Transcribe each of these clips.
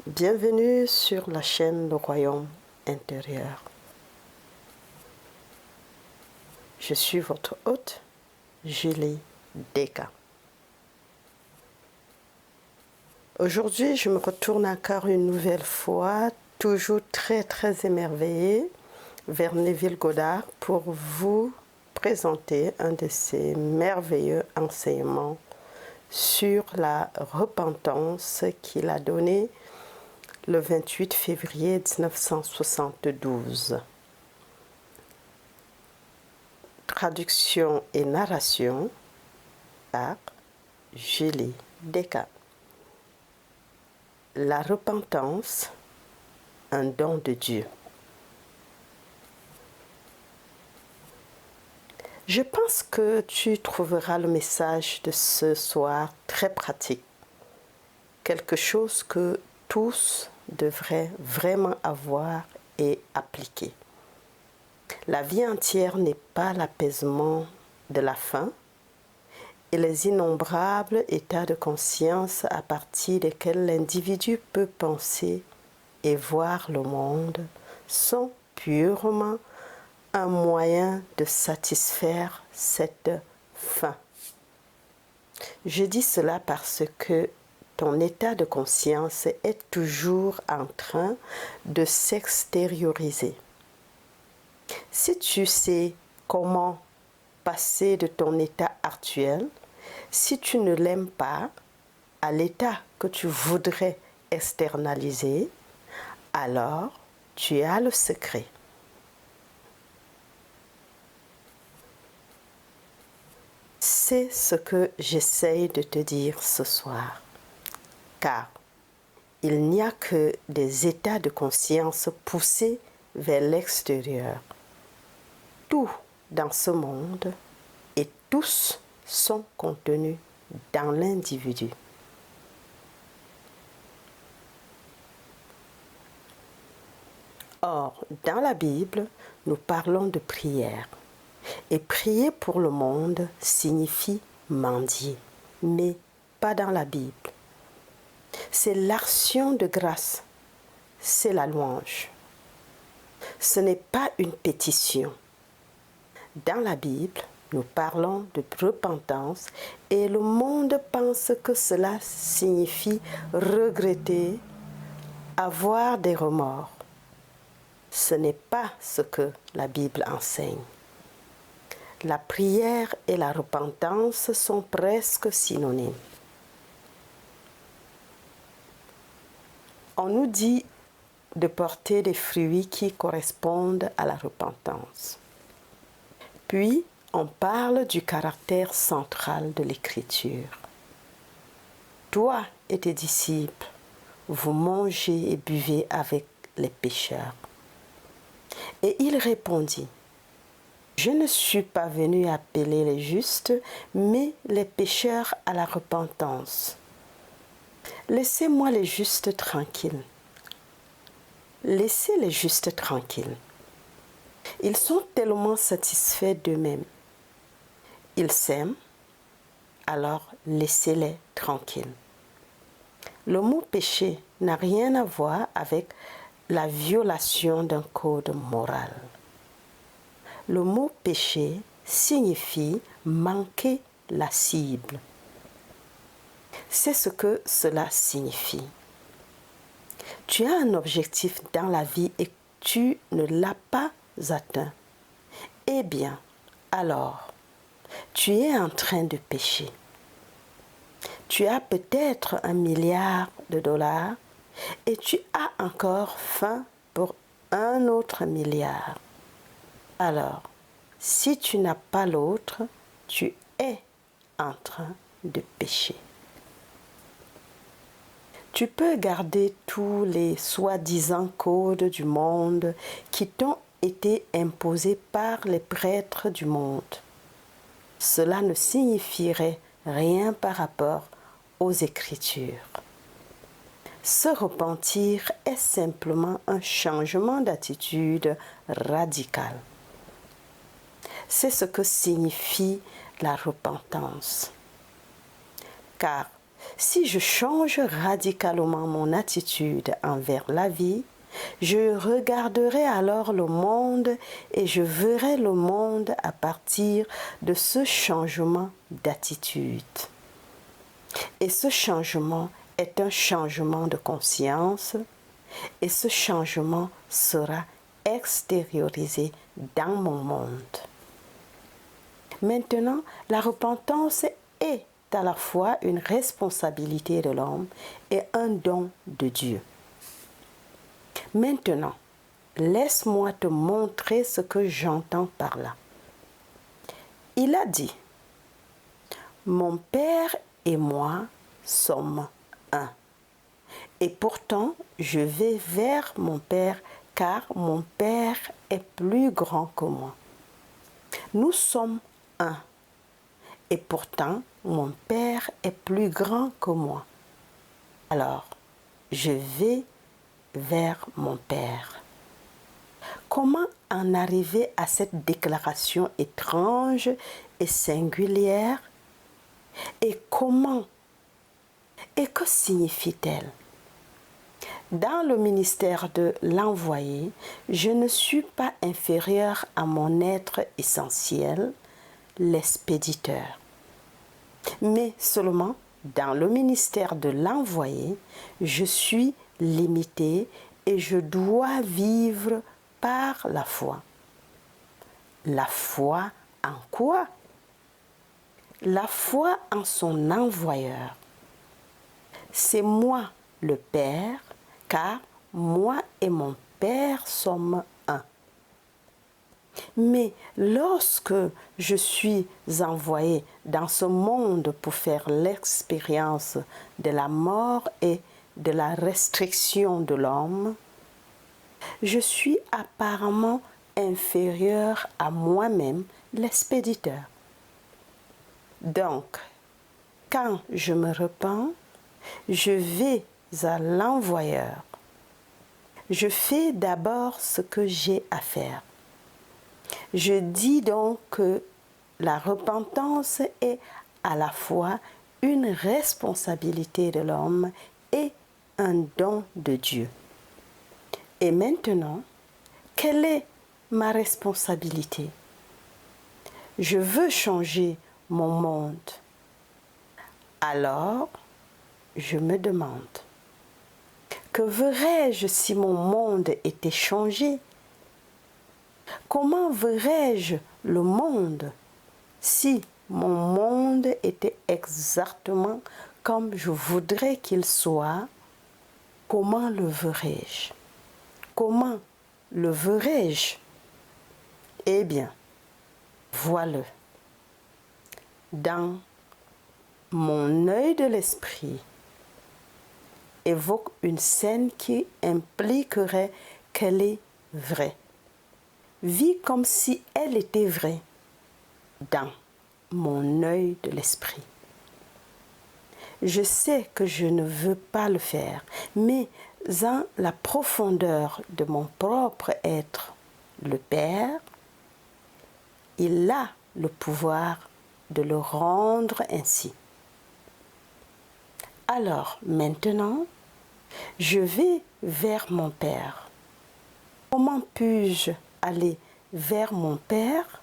Bienvenue sur la chaîne Le Royaume intérieur. Je suis votre hôte, Julie Deka. Aujourd'hui, je me retourne encore une nouvelle fois, toujours très émerveillée, vers Neville Goddard pour vous présenter un de ces merveilleux enseignements sur la repentance qu'il a donné le 28 février 1972. Traduction et narration par Julie Deka. La repentance, un don de Dieu. Je pense que tu trouveras le message de ce soir très pratique. Quelque chose que tous devraient vraiment avoir et appliquer. La vie entière n'est pas l'apaisement de la faim et les innombrables états de conscience à partir desquels l'individu peut penser et voir le monde sont purement un moyen de satisfaire cette faim. Je dis cela parce que ton état de conscience est toujours en train de s'extérioriser. Si tu sais comment passer de ton état actuel, si tu ne l'aimes pas, à l'état que tu voudrais externaliser, alors tu as le secret. C'est ce que j'essaye de te dire ce soir, car il n'y a que des états de conscience poussés vers l'extérieur. Tout dans ce monde et tous sont contenus dans l'individu. Or, dans la Bible, nous parlons de prière. Et prier pour le monde signifie mendier, mais pas dans la Bible. C'est l'action de grâce, c'est la louange. Ce n'est pas une pétition. Dans la Bible, nous parlons de repentance et le monde pense que cela signifie regretter, avoir des remords. Ce n'est pas ce que la Bible enseigne. La prière et la repentance sont presque synonymes. On nous dit de porter des fruits qui correspondent à la repentance. Puis, on parle du caractère central de l'Écriture. Toi et tes disciples, vous mangez et buvez avec les pécheurs. Et il répondit, je ne suis pas venu appeler les justes, mais les pécheurs à la repentance. Laissez-moi les justes tranquilles. Laissez les justes tranquilles. Ils sont tellement satisfaits d'eux-mêmes. Ils s'aiment, alors laissez-les tranquilles. Le mot péché n'a rien à voir avec la violation d'un code moral. Le mot péché signifie manquer la cible. C'est ce que cela signifie. Tu as un objectif dans la vie et tu ne l'as pas atteint. Eh bien, alors, tu es en train de pécher. Tu as peut-être $1 milliard et tu as encore faim pour un autre milliard. Alors, si tu n'as pas l'autre, tu es en train de pécher. Tu peux garder tous les soi-disant codes du monde qui t'ont été imposés par les prêtres du monde. Cela ne signifierait rien par rapport aux Écritures. Se repentir est simplement un changement d'attitude radical. C'est ce que signifie la repentance. Car Si je change radicalement mon attitude envers la vie, je regarderai alors le monde et je verrai le monde à partir de ce changement d'attitude. Et ce changement est un changement de conscience et ce changement sera extériorisé dans mon monde. Maintenant, la repentance est à la fois une responsabilité de l'homme et un don de Dieu. Maintenant, laisse-moi te montrer ce que j'entends par là. Il a dit, mon Père et moi sommes un. Et pourtant, je vais vers mon Père, car mon Père est plus grand que moi. Nous sommes un. Et pourtant, mon Père est plus grand que moi. Alors, je vais vers mon Père. Comment en arriver à cette déclaration étrange et singulière? Et comment? Et que signifie-t-elle? Dans le ministère de l'envoyé, je ne suis pas inférieur à mon être essentiel, l'expéditeur. Mais seulement dans le ministère de l'envoyé, je suis limité et je dois vivre par la foi. La foi en quoi? La foi en son envoyeur. C'est moi le Père, car moi et mon Père sommes un. Mais lorsque je suis envoyé dans ce monde pour faire l'expérience de la mort et de la restriction de l'homme, je suis apparemment inférieur à moi-même, l'expéditeur. Donc, quand je me repens, je vais à l'envoyeur. Je fais d'abord ce que j'ai à faire. Je dis donc que la repentance est à la fois une responsabilité de l'homme et un don de Dieu. Et maintenant, quelle est ma responsabilité? Je veux changer mon monde. Alors, je me demande, que verrais-je si mon monde était changé? Comment verrais-je le monde si mon monde était exactement comme je voudrais qu'il soit? Comment le verrais-je? Comment le verrais-je? Eh bien, voilà. Dans mon œil de l'esprit évoque une scène qui impliquerait qu'elle est vraie. Vis comme si elle était vraie dans mon œil de l'esprit. Je sais que je ne veux pas le faire, mais en la profondeur de mon propre être, le Père, il a le pouvoir de le rendre ainsi. Alors maintenant, je vais vers mon Père. Comment puis-je aller vers mon Père?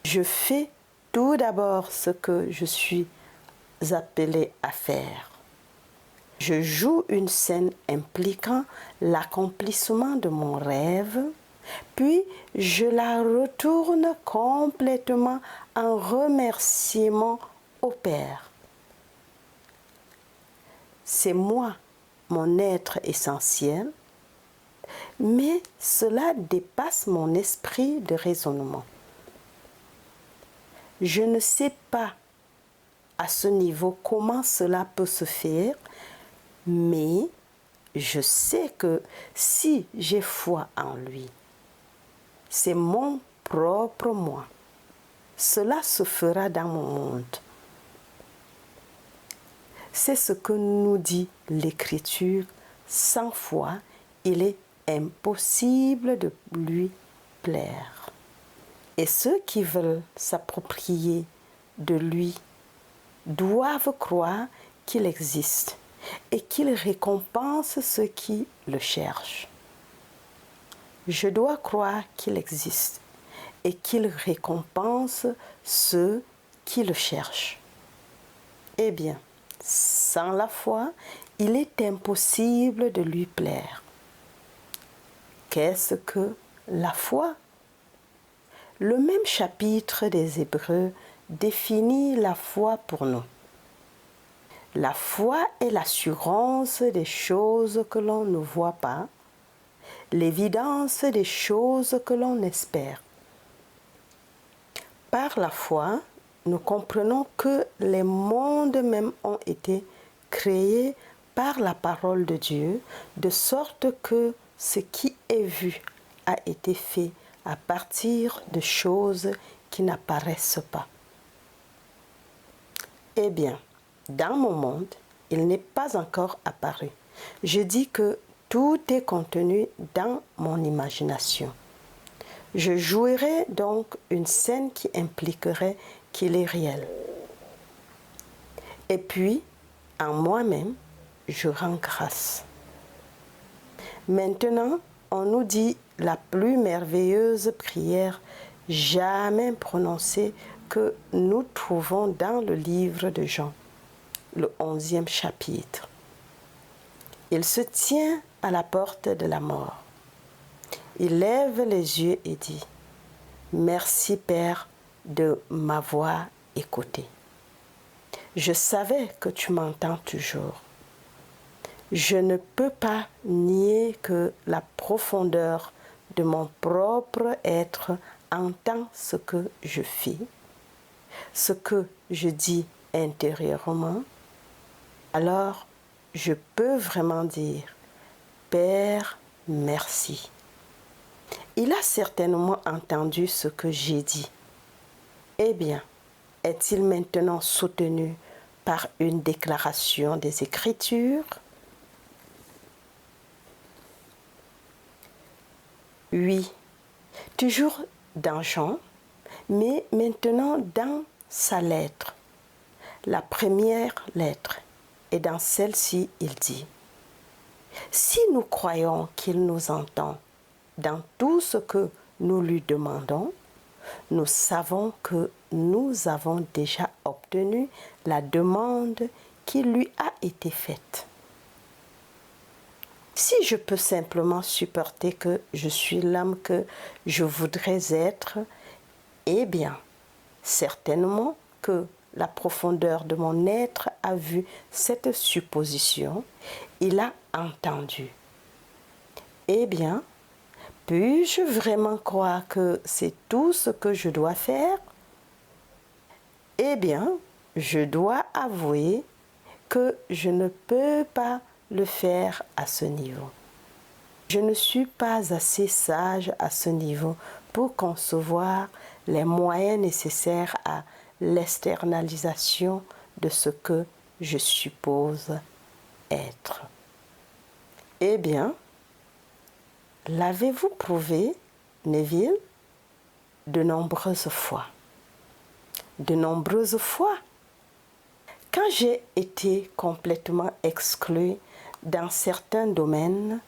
Je fais tout d'abord ce que je suis appelé à faire. Je joue une scène impliquant l'accomplissement de mon rêve, puis je la retourne complètement en remerciement au Père. C'est moi, mon être essentiel, mais cela dépasse mon esprit de raisonnement. Je ne sais pas à ce niveau comment cela peut se faire, mais je sais que si j'ai foi en lui, c'est mon propre moi. Cela se fera dans mon monde. C'est ce que nous dit l'Écriture. Sans foi, il est impossible de lui plaire. Et ceux qui veulent s'approprier de lui doivent croire qu'il existe et qu'il récompense ceux qui le cherchent. Je dois croire qu'il existe et qu'il récompense ceux qui le cherchent. Eh bien, sans la foi, il est impossible de lui plaire. Qu'est-ce que la foi? Le même chapitre des Hébreux définit la foi pour nous. La foi est l'assurance des choses que l'on ne voit pas, l'évidence des choses que l'on espère. Par la foi, nous comprenons que les mondes même ont été créés par la parole de Dieu, de sorte que ce qui est vu a été fait à partir de choses qui n'apparaissent pas. Eh bien, dans mon monde, il n'est pas encore apparu. Je dis que tout est contenu dans mon imagination. Je jouirai donc une scène qui impliquerait qu'il est réel. Et puis, en moi-même, je rends grâce. Maintenant, on nous dit la plus merveilleuse prière jamais prononcée que nous trouvons dans le livre de Jean, le 11e chapitre. Il se tient à la porte de la mort. Il lève les yeux et dit « Merci Père de m'avoir écouté. Je savais que tu m'entends toujours. Je ne peux pas nier que la profondeur de mon propre être entend ce que je fais, ce que je dis intérieurement. Alors, je peux vraiment dire « Père, merci ». Il a certainement entendu ce que j'ai dit. Eh bien, est-il maintenant soutenu par une déclaration des Écritures? Oui, toujours dans Jean, mais maintenant dans sa lettre, la première lettre, et dans celle-ci, il dit « Si nous croyons qu'il nous entend dans tout ce que nous lui demandons, nous savons que nous avons déjà obtenu la demande qui lui a été faite. Si je peux simplement supporter que je suis l'homme que je voudrais être, eh bien, certainement que la profondeur de mon être a vu cette supposition, il a entendu. Eh bien, puis-je vraiment croire que c'est tout ce que je dois faire? Eh bien, je dois avouer que je ne peux pas le faire à ce niveau. Je ne suis pas assez sage à ce niveau pour concevoir les moyens nécessaires à l'externalisation de ce que je suppose être. Eh bien, l'avez-vous prouvé, Neville? De nombreuses fois. De nombreuses fois. Quand j'ai été complètement exclu dans certains domaines,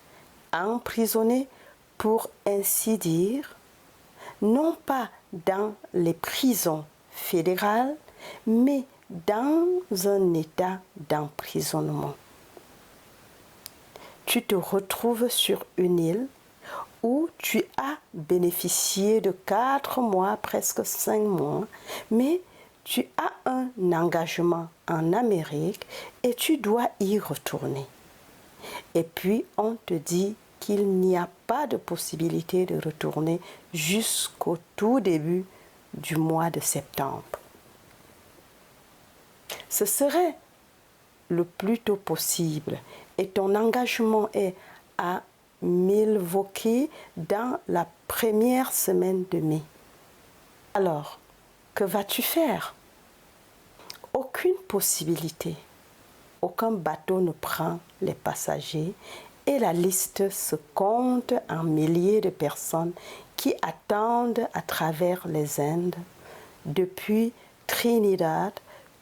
emprisonné pour ainsi dire, non pas dans les prisons fédérales, mais dans un état d'emprisonnement. Tu te retrouves sur une île où tu as bénéficié de 4 mois, presque 5 mois, mais tu as un engagement en Amérique et tu dois y retourner. Et puis on te dit qu'il n'y a pas de possibilité de retourner jusqu'au tout début du mois de septembre. Ce serait le plus tôt possible et ton engagement est à Milwaukee dans la première semaine de mai. Alors, que vas-tu faire? Aucune possibilité. Aucun bateau ne prend les passagers et la liste se compte en milliers de personnes qui attendent à travers les Indes, depuis Trinidad,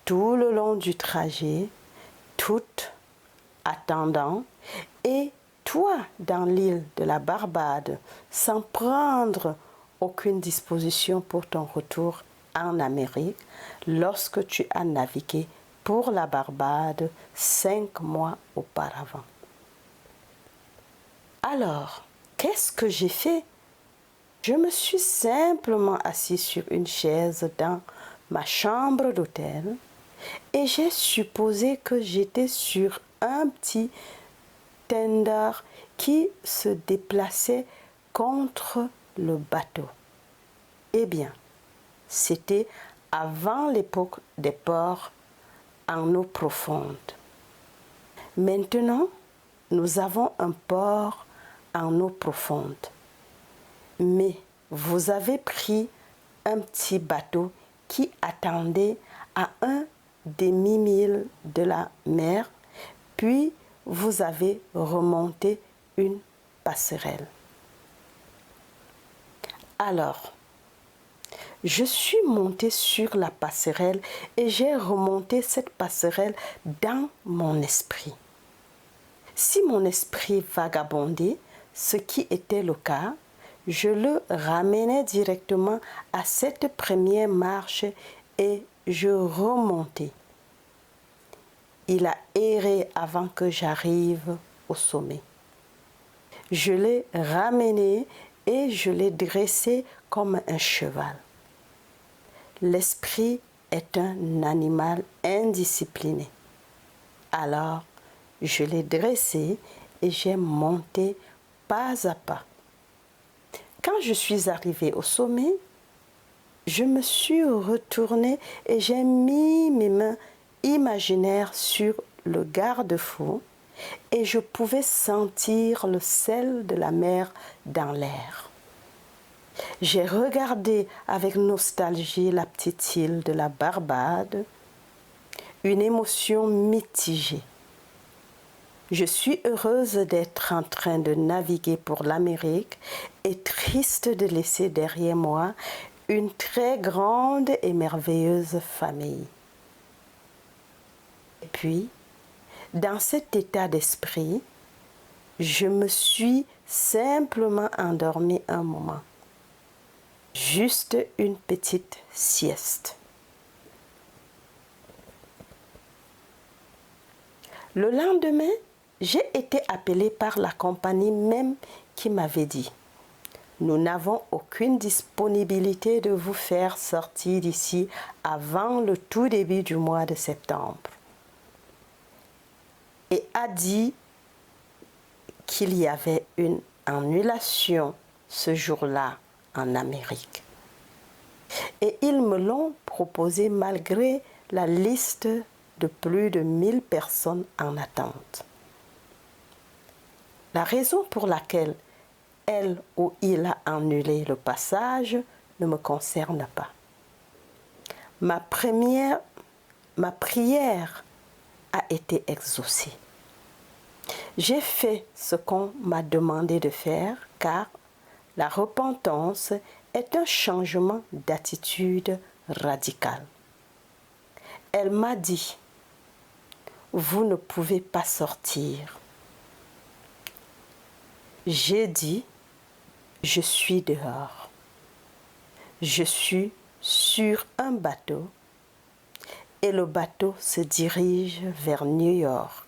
tout le long du trajet, toutes attendant, et toi dans l'île de la Barbade, sans prendre aucune disposition pour ton retour en Amérique, lorsque tu as navigué pour la Barbade 5 mois auparavant. Alors, qu'est-ce que j'ai fait? Je me suis simplement assis sur une chaise dans ma chambre d'hôtel et j'ai supposé que j'étais sur un petit tender qui se déplaçait contre le bateau. Eh bien, c'était avant l'époque des ports en eau profonde. Maintenant, nous avons un port en eau profonde. Mais vous avez pris un petit bateau qui attendait à un demi-mille de la mer, puis vous avez remonté une passerelle. Alors, je suis montée sur la passerelle et j'ai remonté cette passerelle dans mon esprit. Si mon esprit vagabondait, ce qui était le cas, je le ramenais directement à cette première marche et je remontais. Il a erré avant que j'arrive au sommet. Je l'ai ramené et je l'ai dressé comme un cheval. L'esprit est un animal indiscipliné. Alors, je l'ai dressé et j'ai monté pas à pas. Quand je suis arrivée au sommet, je me suis retournée et j'ai mis mes mains imaginaires sur le garde-fou et je pouvais sentir le sel de la mer dans l'air. J'ai regardé avec nostalgie la petite île de la Barbade, une émotion mitigée. Je suis heureuse d'être en train de naviguer pour l'Amérique et triste de laisser derrière moi une très grande et merveilleuse famille. Et puis, dans cet état d'esprit, je me suis simplement endormie un moment. Juste une petite sieste. Le lendemain, j'ai été appelée par la compagnie même qui m'avait dit « Nous n'avons aucune disponibilité de vous faire sortir d'ici avant le tout début du mois de septembre. » Et a dit qu'il y avait une annulation ce jour-là en Amérique. Et ils me l'ont proposé malgré la liste de plus de 1000 personnes en attente. La raison pour laquelle elle ou il a annulé le passage ne me concerne pas. Ma prière a été exaucée. J'ai fait ce qu'on m'a demandé de faire car la repentance est un changement d'attitude radical. Elle m'a dit, vous ne pouvez pas sortir. J'ai dit, je suis dehors. Je suis sur un bateau et le bateau se dirige vers New York.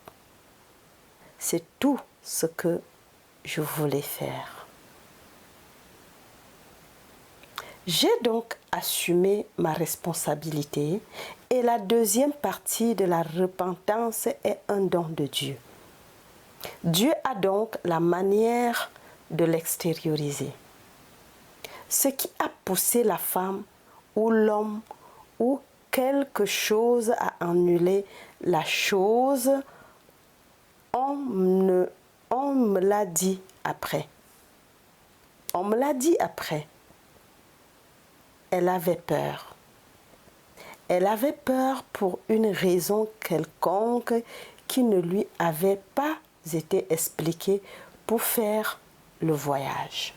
C'est tout ce que je voulais faire. J'ai donc assumé ma responsabilité et la deuxième partie de la repentance est un don de Dieu. Dieu a donc la manière de l'extérioriser. Ce qui a poussé la femme ou l'homme ou quelque chose à annuler la chose, on me l'a dit après. On me l'a dit après. Elle avait peur. Elle avait peur pour une raison quelconque qui ne lui avait pas été expliquée pour faire le voyage.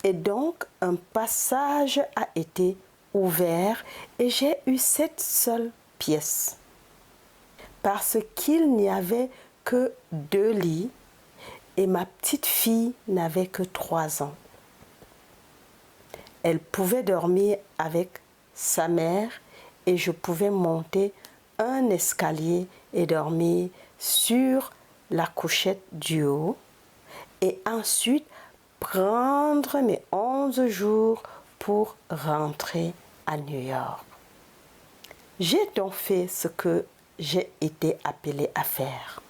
Et donc, un passage a été ouvert et j'ai eu cette seule pièce, parce qu'il n'y avait que 2 lits et ma petite fille n'avait que 3 ans. Elle pouvait dormir avec sa mère et je pouvais monter un escalier et dormir sur la couchette du haut et ensuite prendre mes 11 jours pour rentrer à New York. J'ai donc fait ce que j'ai été appelée à faire.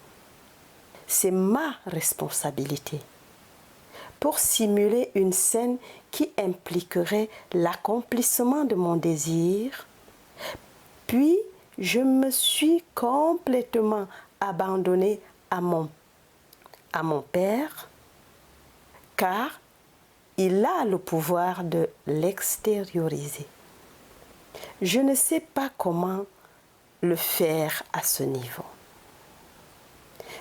C'est ma responsabilité. Pour simuler une scène qui impliquerait l'accomplissement de mon désir, puis je me suis complètement abandonnée à mon père, car il a le pouvoir de l'extérioriser. Je ne sais pas comment le faire à ce niveau.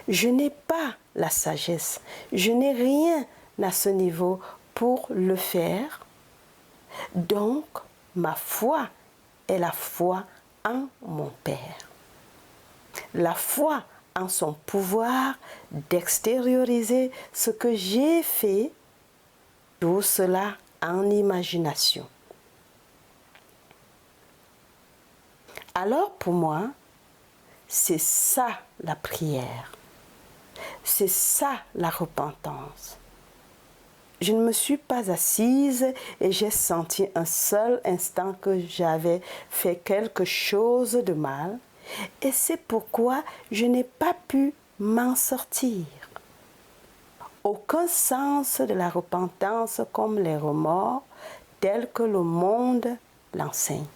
Je n'ai pas la sagesse, je n'ai rien à ce niveau pour le faire. Donc, ma foi est la foi en mon Père. La foi en son pouvoir d'extérioriser ce que j'ai fait, tout cela en imagination. Alors pour moi, c'est ça la prière. C'est ça la repentance. Je ne me suis pas assise et j'ai senti un seul instant que j'avais fait quelque chose de mal et c'est pourquoi je n'ai pas pu m'en sortir. Aucun sens de la repentance comme les remords tels que le monde l'enseigne.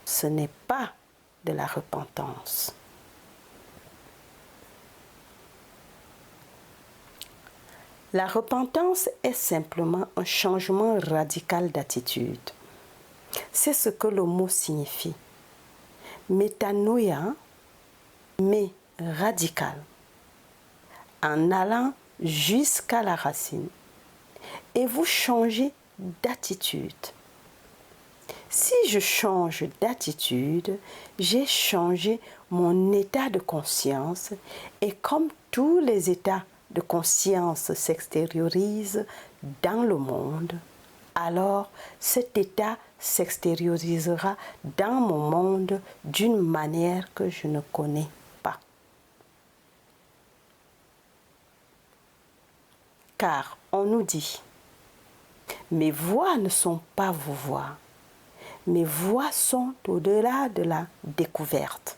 Ce n'est pas de la repentance. La repentance est simplement un changement radical d'attitude. C'est ce que le mot signifie. Métanoïa, mais radical, en allant jusqu'à la racine. Et vous changez d'attitude. Si je change d'attitude, j'ai changé mon état de conscience et comme tous les états de conscience s'extériorisent dans le monde, alors cet état s'extériorisera dans mon monde d'une manière que je ne connais pas. Car on nous dit, mes voix ne sont pas vos voix. Mes voix sont au-delà de la découverte.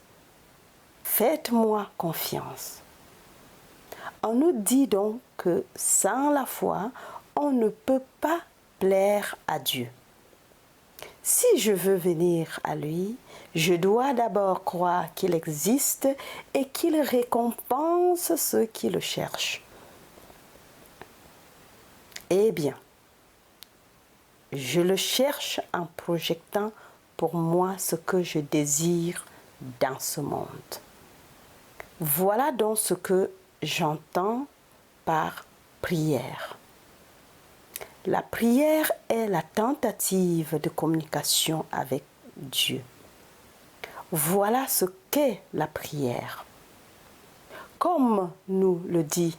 Faites-moi confiance. On nous dit donc que sans la foi, on ne peut pas plaire à Dieu. Si je veux venir à lui, je dois d'abord croire qu'il existe et qu'il récompense ceux qui le cherchent. Eh bien, je le cherche en projetant pour moi ce que je désire dans ce monde. Voilà donc ce que j'entends par prière. La prière est la tentative de communication avec Dieu. Voilà ce qu'est la prière. Comme nous le dit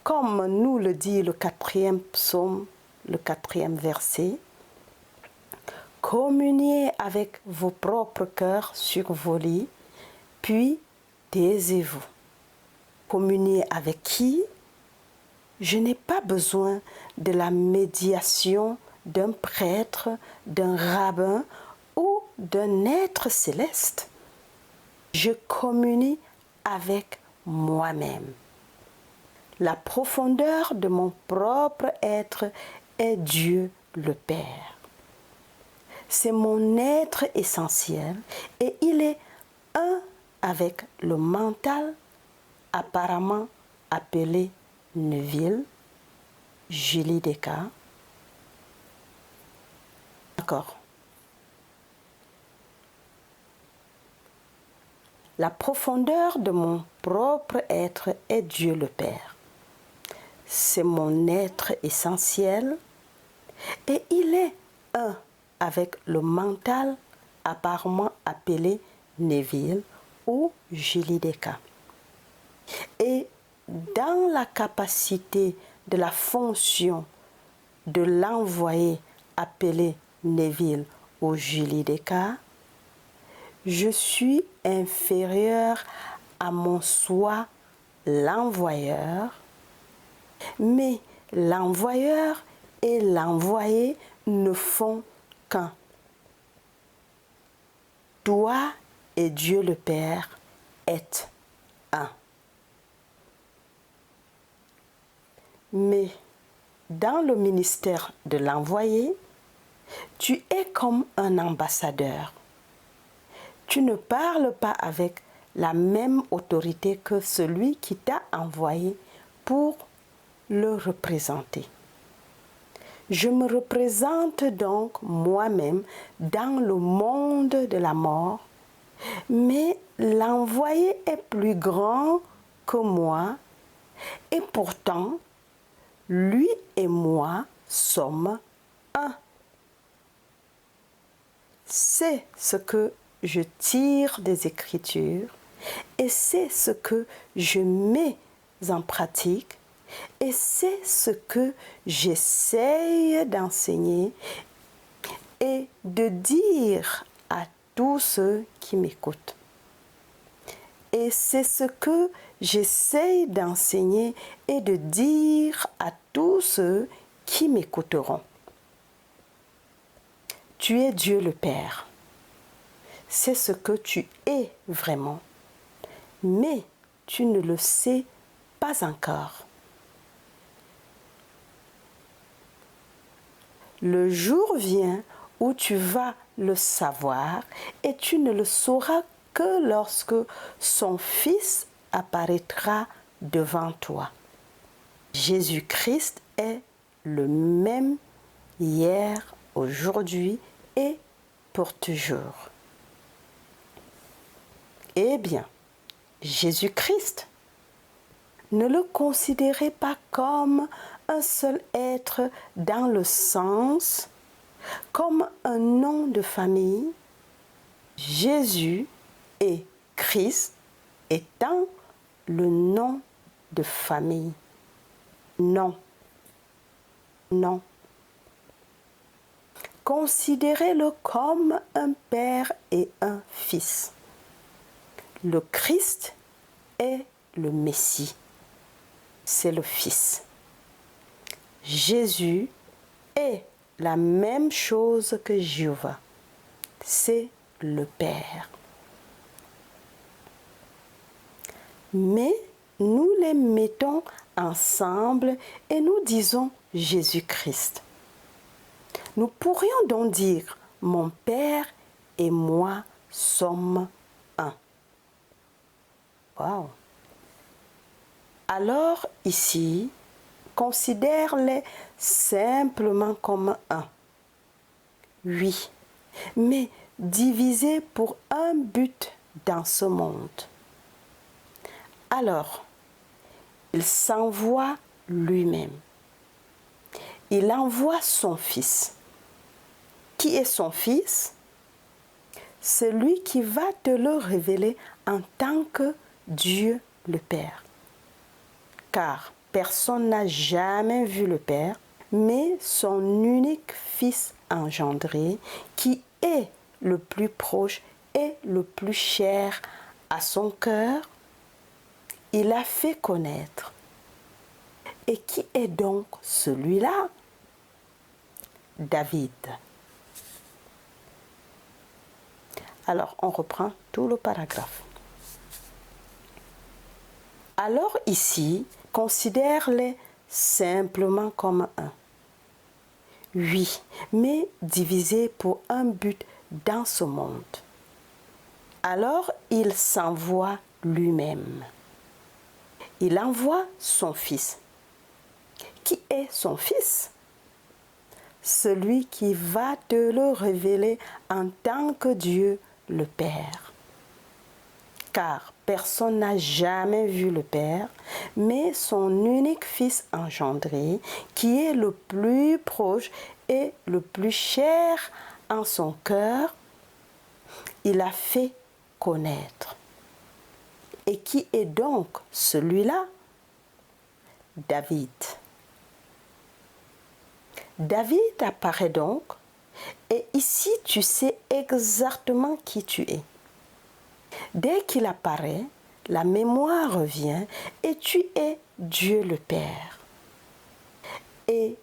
le 4e psaume, le 4e verset, communiez avec vos propres cœurs sur vos lits, puis taisez-vous. Communier avec qui? Je n'ai pas besoin de la médiation d'un prêtre, d'un rabbin ou d'un être céleste. Je communie avec moi-même. La profondeur de mon propre être est Dieu le Père. C'est mon être essentiel et il est un avec le mental apparemment appelé Neville, Julie Descartes. D'accord. La profondeur de mon propre être est Dieu le Père. C'est mon être essentiel et il est un avec le mental apparemment appelée Neville ou Julideca. Et dans la capacité de la fonction de l'envoyé appelé Neville ou Julideca, je suis inférieur à mon soi l'envoyeur, mais l'envoyeur et l'envoyé ne font qu'un. Toi et Dieu le Père êtes un. Mais dans le ministère de l'envoyé, tu es comme un ambassadeur. Tu ne parles pas avec la même autorité que celui qui t'a envoyé pour le représenter. Je me représente donc moi-même dans le monde de la mort, mais l'envoyé est plus grand que moi et pourtant, lui et moi sommes un. C'est ce que je tire des Écritures et c'est ce que je mets en pratique et c'est ce que j'essaye d'enseigner et de dire à tous ceux qui m'écoutent. Et c'est ce que j'essaye d'enseigner et de dire à tous ceux qui m'écouteront. Tu es Dieu le Père. C'est ce que tu es vraiment. Mais tu ne le sais pas encore. Le jour vient où tu vas le savoir et tu ne le sauras que lorsque son Fils apparaîtra devant toi. Jésus-Christ est le même hier, aujourd'hui et pour toujours. Eh bien, Jésus-Christ, ne le considérez pas comme un seul être dans le sens, comme un nom de famille. Jésus et Christ étant le nom de famille. Non. Non. Considérez-le comme un père et un fils. Le Christ est le Messie. C'est le Fils. Jésus est la même chose que Jéhovah. C'est le Père. Mais nous les mettons ensemble et nous disons Jésus-Christ. Nous pourrions donc dire mon Père et moi sommes un. Wow. Alors ici, considère-les simplement comme un. Oui, mais divisés pour un but dans ce monde. Alors, il s'envoie lui-même. Il envoie son Fils. Qui est son Fils? C'est lui qui va te le révéler en tant que Dieu le Père. Car personne n'a jamais vu le Père, mais son unique Fils engendré, qui est le plus proche et le plus cher à son cœur, il a fait connaître. Et qui est donc celui-là? David. Alors, on reprend tout le paragraphe. Alors ici, considère-les simplement comme un. Oui, mais divisés pour un but dans ce monde. Alors il s'envoie lui-même. Il envoie son Fils. Qui est son Fils? Celui qui va te le révéler en tant que Dieu le Père. Car personne n'a jamais vu le Père, mais son unique Fils engendré, qui est le plus proche et le plus cher en son cœur, il a fait connaître. Et qui est donc celui-là? David. David apparaît donc, et ici tu sais exactement qui tu es. Dès qu'il apparaît, la mémoire revient et tu es Dieu le Père. Et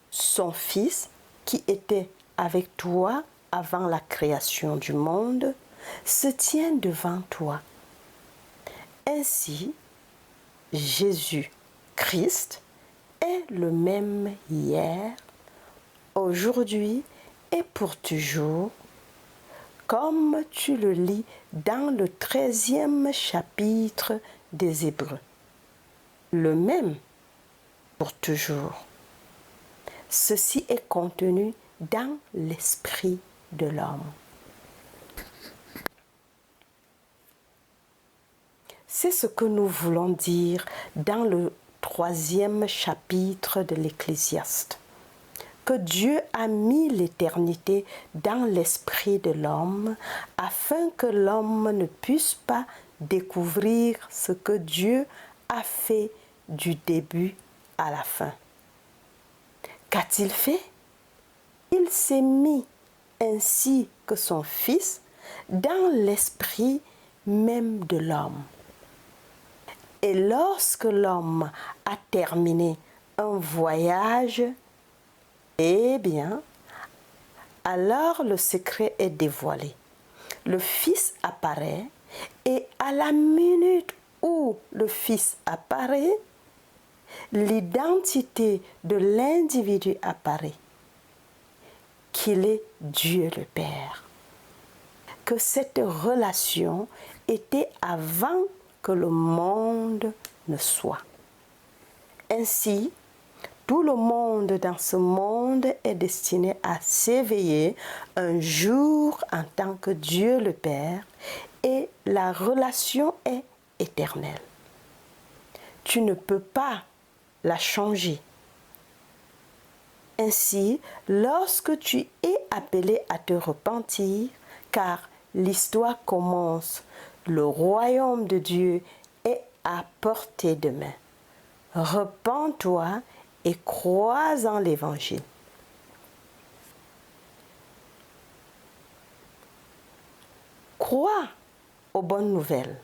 son Fils, qui était avec toi avant la création du monde, se tient devant toi. Ainsi, Jésus-Christ est le même hier, aujourd'hui et pour toujours, comme tu le lis dans le 13e chapitre des Hébreux. Le même pour toujours. Ceci est contenu dans l'esprit de l'homme. C'est ce que nous voulons dire dans le 3e chapitre de l'Ecclésiaste. Que Dieu a mis l'éternité dans l'esprit de l'homme afin que l'homme ne puisse pas découvrir ce que Dieu a fait du début à la fin. Qu'a-t-il fait? Il s'est mis ainsi que son Fils dans l'esprit même de l'homme. Et lorsque l'homme a terminé un voyage, eh bien, alors le secret est dévoilé. Le Fils apparaît et à la minute où le Fils apparaît, l'identité de l'individu apparaît, qu'il est Dieu le Père. Que cette relation était avant que le monde ne soit. Ainsi, tout le monde dans ce monde est destiné à s'éveiller un jour en tant que Dieu le Père et la relation est éternelle. Tu ne peux pas la changer. Ainsi, lorsque tu es appelé à te repentir, car l'histoire commence, le royaume de Dieu est à portée de main. Repens-toi et crois en l'Évangile. Crois aux bonnes nouvelles.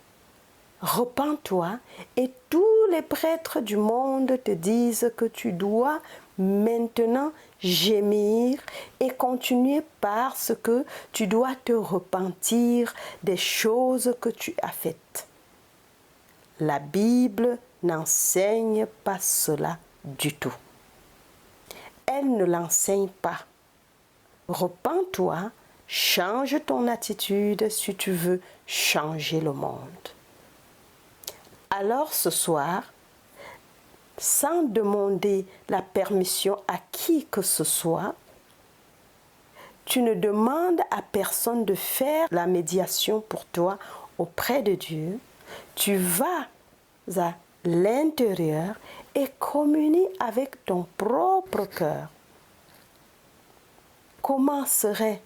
Repens-toi et tous les prêtres du monde te disent que tu dois maintenant gémir et continuer parce que tu dois te repentir des choses que tu as faites. La Bible n'enseigne pas cela du tout. Elle ne l'enseigne pas. Repens-toi, change ton attitude si tu veux changer le monde. Alors ce soir, sans demander la permission à qui que ce soit, tu ne demandes à personne de faire la médiation pour toi auprès de Dieu. Tu vas à l'intérieur et communie avec ton propre cœur. Comment serait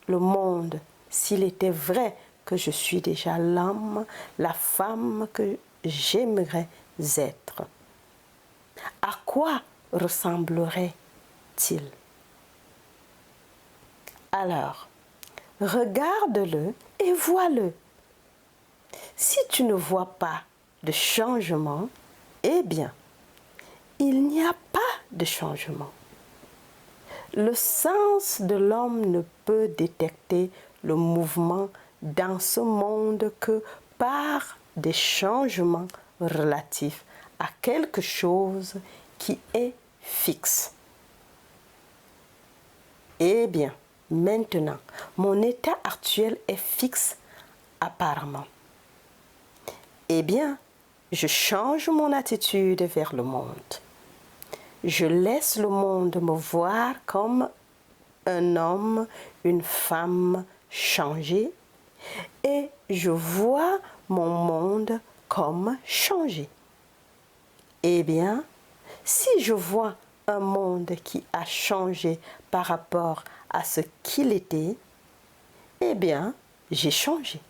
le monde s'il était vrai que je suis déjà l'homme, la femme que j'aimerais être? À quoi ressemblerait-il? Alors, regarde-le et vois-le. Si tu ne vois pas de changement, eh bien, il n'y a pas de changement. Le sens de l'homme ne peut détecter le mouvement dans ce monde que par des changements relatifs à quelque chose qui est fixe. Eh bien, maintenant, mon état actuel est fixe apparemment. Eh bien, je change mon attitude vers le monde. Je laisse le monde me voir comme un homme, une femme changé et je vois mon monde comme changé. Eh bien, si je vois un monde qui a changé par rapport à ce qu'il était, eh bien, j'ai changé.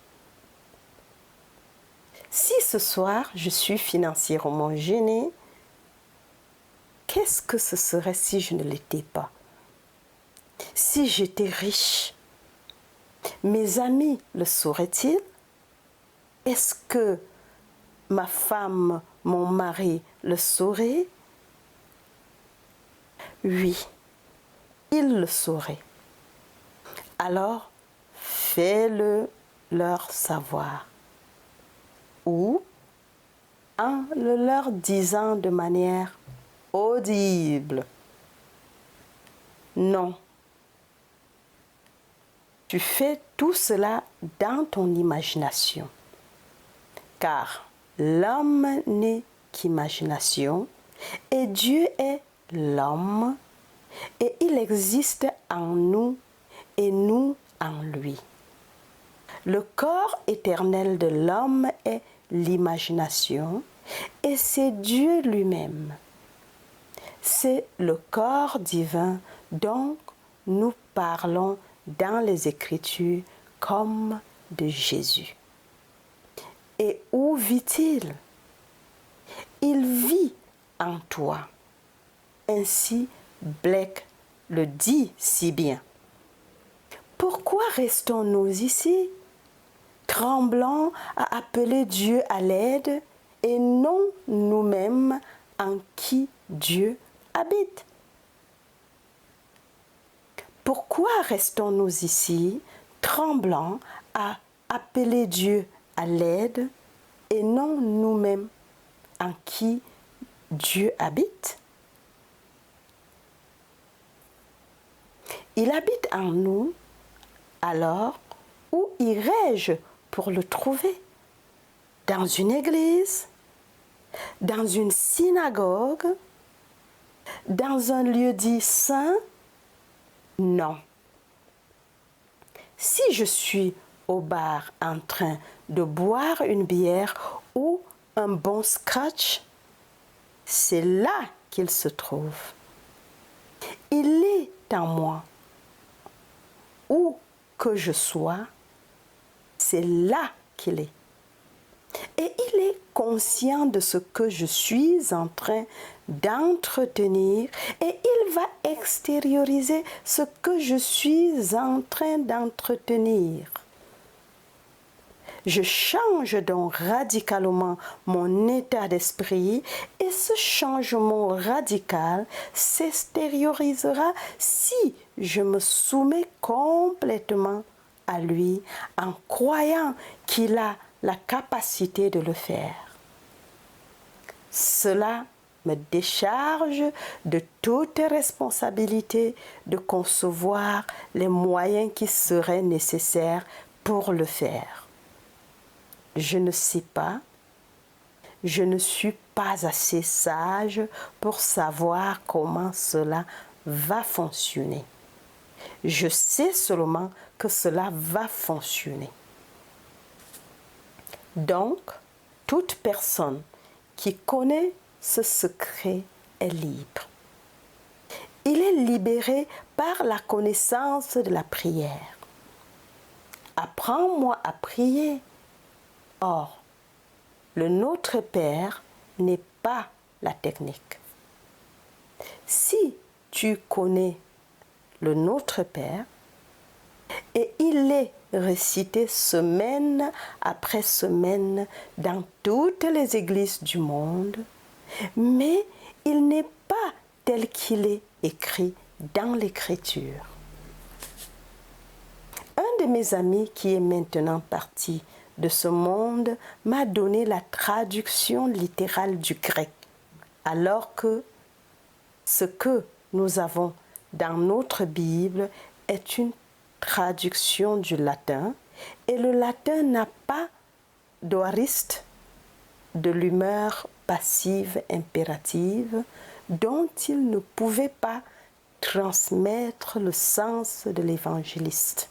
Si ce soir, je suis financièrement gênée, qu'est-ce que ce serait si je ne l'étais pas? Si j'étais riche, mes amis le sauraient-ils? Est-ce que ma femme, mon mari le saurait? Oui, ils le sauraient. Alors, fais-le leur savoir. Ou en le leur disant de manière audible. Non. Tu fais tout cela dans ton imagination. Car l'homme n'est qu'imagination et Dieu est l'homme et il existe en nous et nous en lui. Le corps éternel de l'homme est l'imagination et c'est Dieu lui-même. C'est le corps divin dont nous parlons dans les Écritures comme de Jésus. Et où vit-il? Il vit en toi. Ainsi, Blake le dit si bien. Pourquoi restons-nous ici, tremblant à appeler Dieu à l'aide et non nous-mêmes en qui Dieu habite? Pourquoi restons-nous ici, tremblant à appeler Dieu à l'aide et non nous-mêmes en qui Dieu habite? Il habite en nous, alors où irais-je pour le trouver? Dans une église? Dans une synagogue? Dans un lieu dit saint? Non. Si je suis au bar en train de boire une bière ou un bon scotch, c'est là qu'il se trouve. Il est en moi. Où que je sois, c'est là qu'il est. Et il est conscient de ce que je suis en train d'entretenir et il va extérioriser ce que je suis en train d'entretenir. Je change donc radicalement mon état d'esprit et ce changement radical s'extériorisera si je me soumets complètement à lui en croyant qu'il a la capacité de le faire. Cela me décharge de toute responsabilité de concevoir les moyens qui seraient nécessaires pour le faire. Je ne sais pas, je ne suis pas assez sage pour savoir comment cela va fonctionner. Je sais seulement que cela va fonctionner. Donc, toute personne qui connaît ce secret est libre. Il est libéré par la connaissance de la prière. Apprends-moi à prier. Or, le Notre Père n'est pas la technique. Si tu connais le Notre Père, et il est récité semaine après semaine dans toutes les églises du monde, mais il n'est pas tel qu'il est écrit dans l'Écriture. Un de mes amis qui est maintenant parti de ce monde m'a donné la traduction littérale du grec, alors que ce que nous avons dans notre Bible est une traduction du latin et le latin n'a pas d'aoriste, de l'humeur passive impérative dont il ne pouvait pas transmettre le sens de l'évangéliste.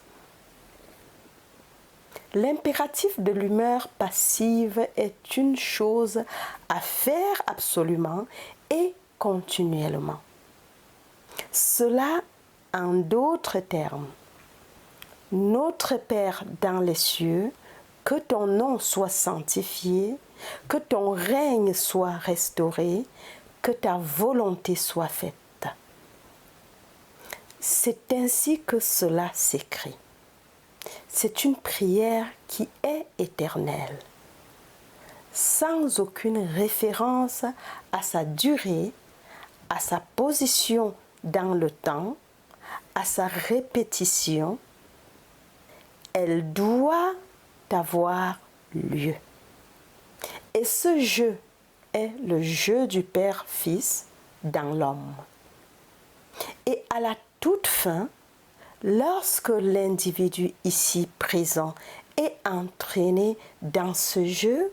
L'impératif de l'humeur passive est une chose à faire absolument et continuellement. Cela, en d'autres termes, Notre Père dans les cieux, que ton nom soit sanctifié, que ton règne soit restauré, que ta volonté soit faite. C'est ainsi que cela s'écrit. C'est une prière qui est éternelle, sans aucune référence à sa durée, à sa position dans le temps, à sa répétition. Elle doit avoir lieu. Et ce jeu est le jeu du Père-Fils dans l'homme. Et à la toute fin, lorsque l'individu ici présent est entraîné dans ce jeu,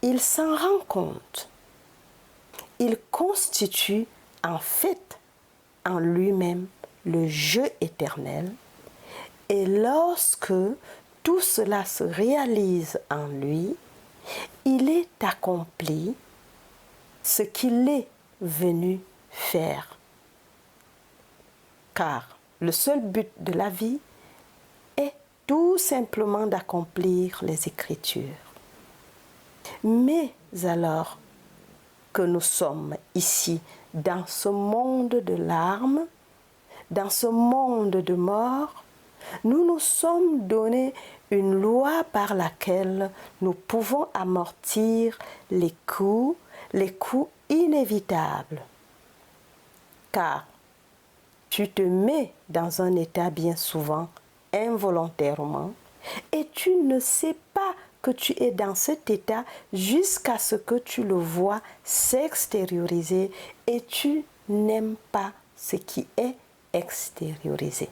il s'en rend compte. Il constitue en fait en lui-même le jeu éternel. Et lorsque tout cela se réalise en lui, il est accompli ce qu'il est venu faire. Car le seul but de la vie est tout simplement d'accomplir les Écritures. Mais alors que nous sommes ici dans ce monde de larmes, dans ce monde de mort, nous nous sommes donné une loi par laquelle nous pouvons amortir les coups inévitables. Car tu te mets dans un état bien souvent involontairement et tu ne sais pas que tu es dans cet état jusqu'à ce que tu le vois s'extérioriser et tu n'aimes pas ce qui est extériorisé.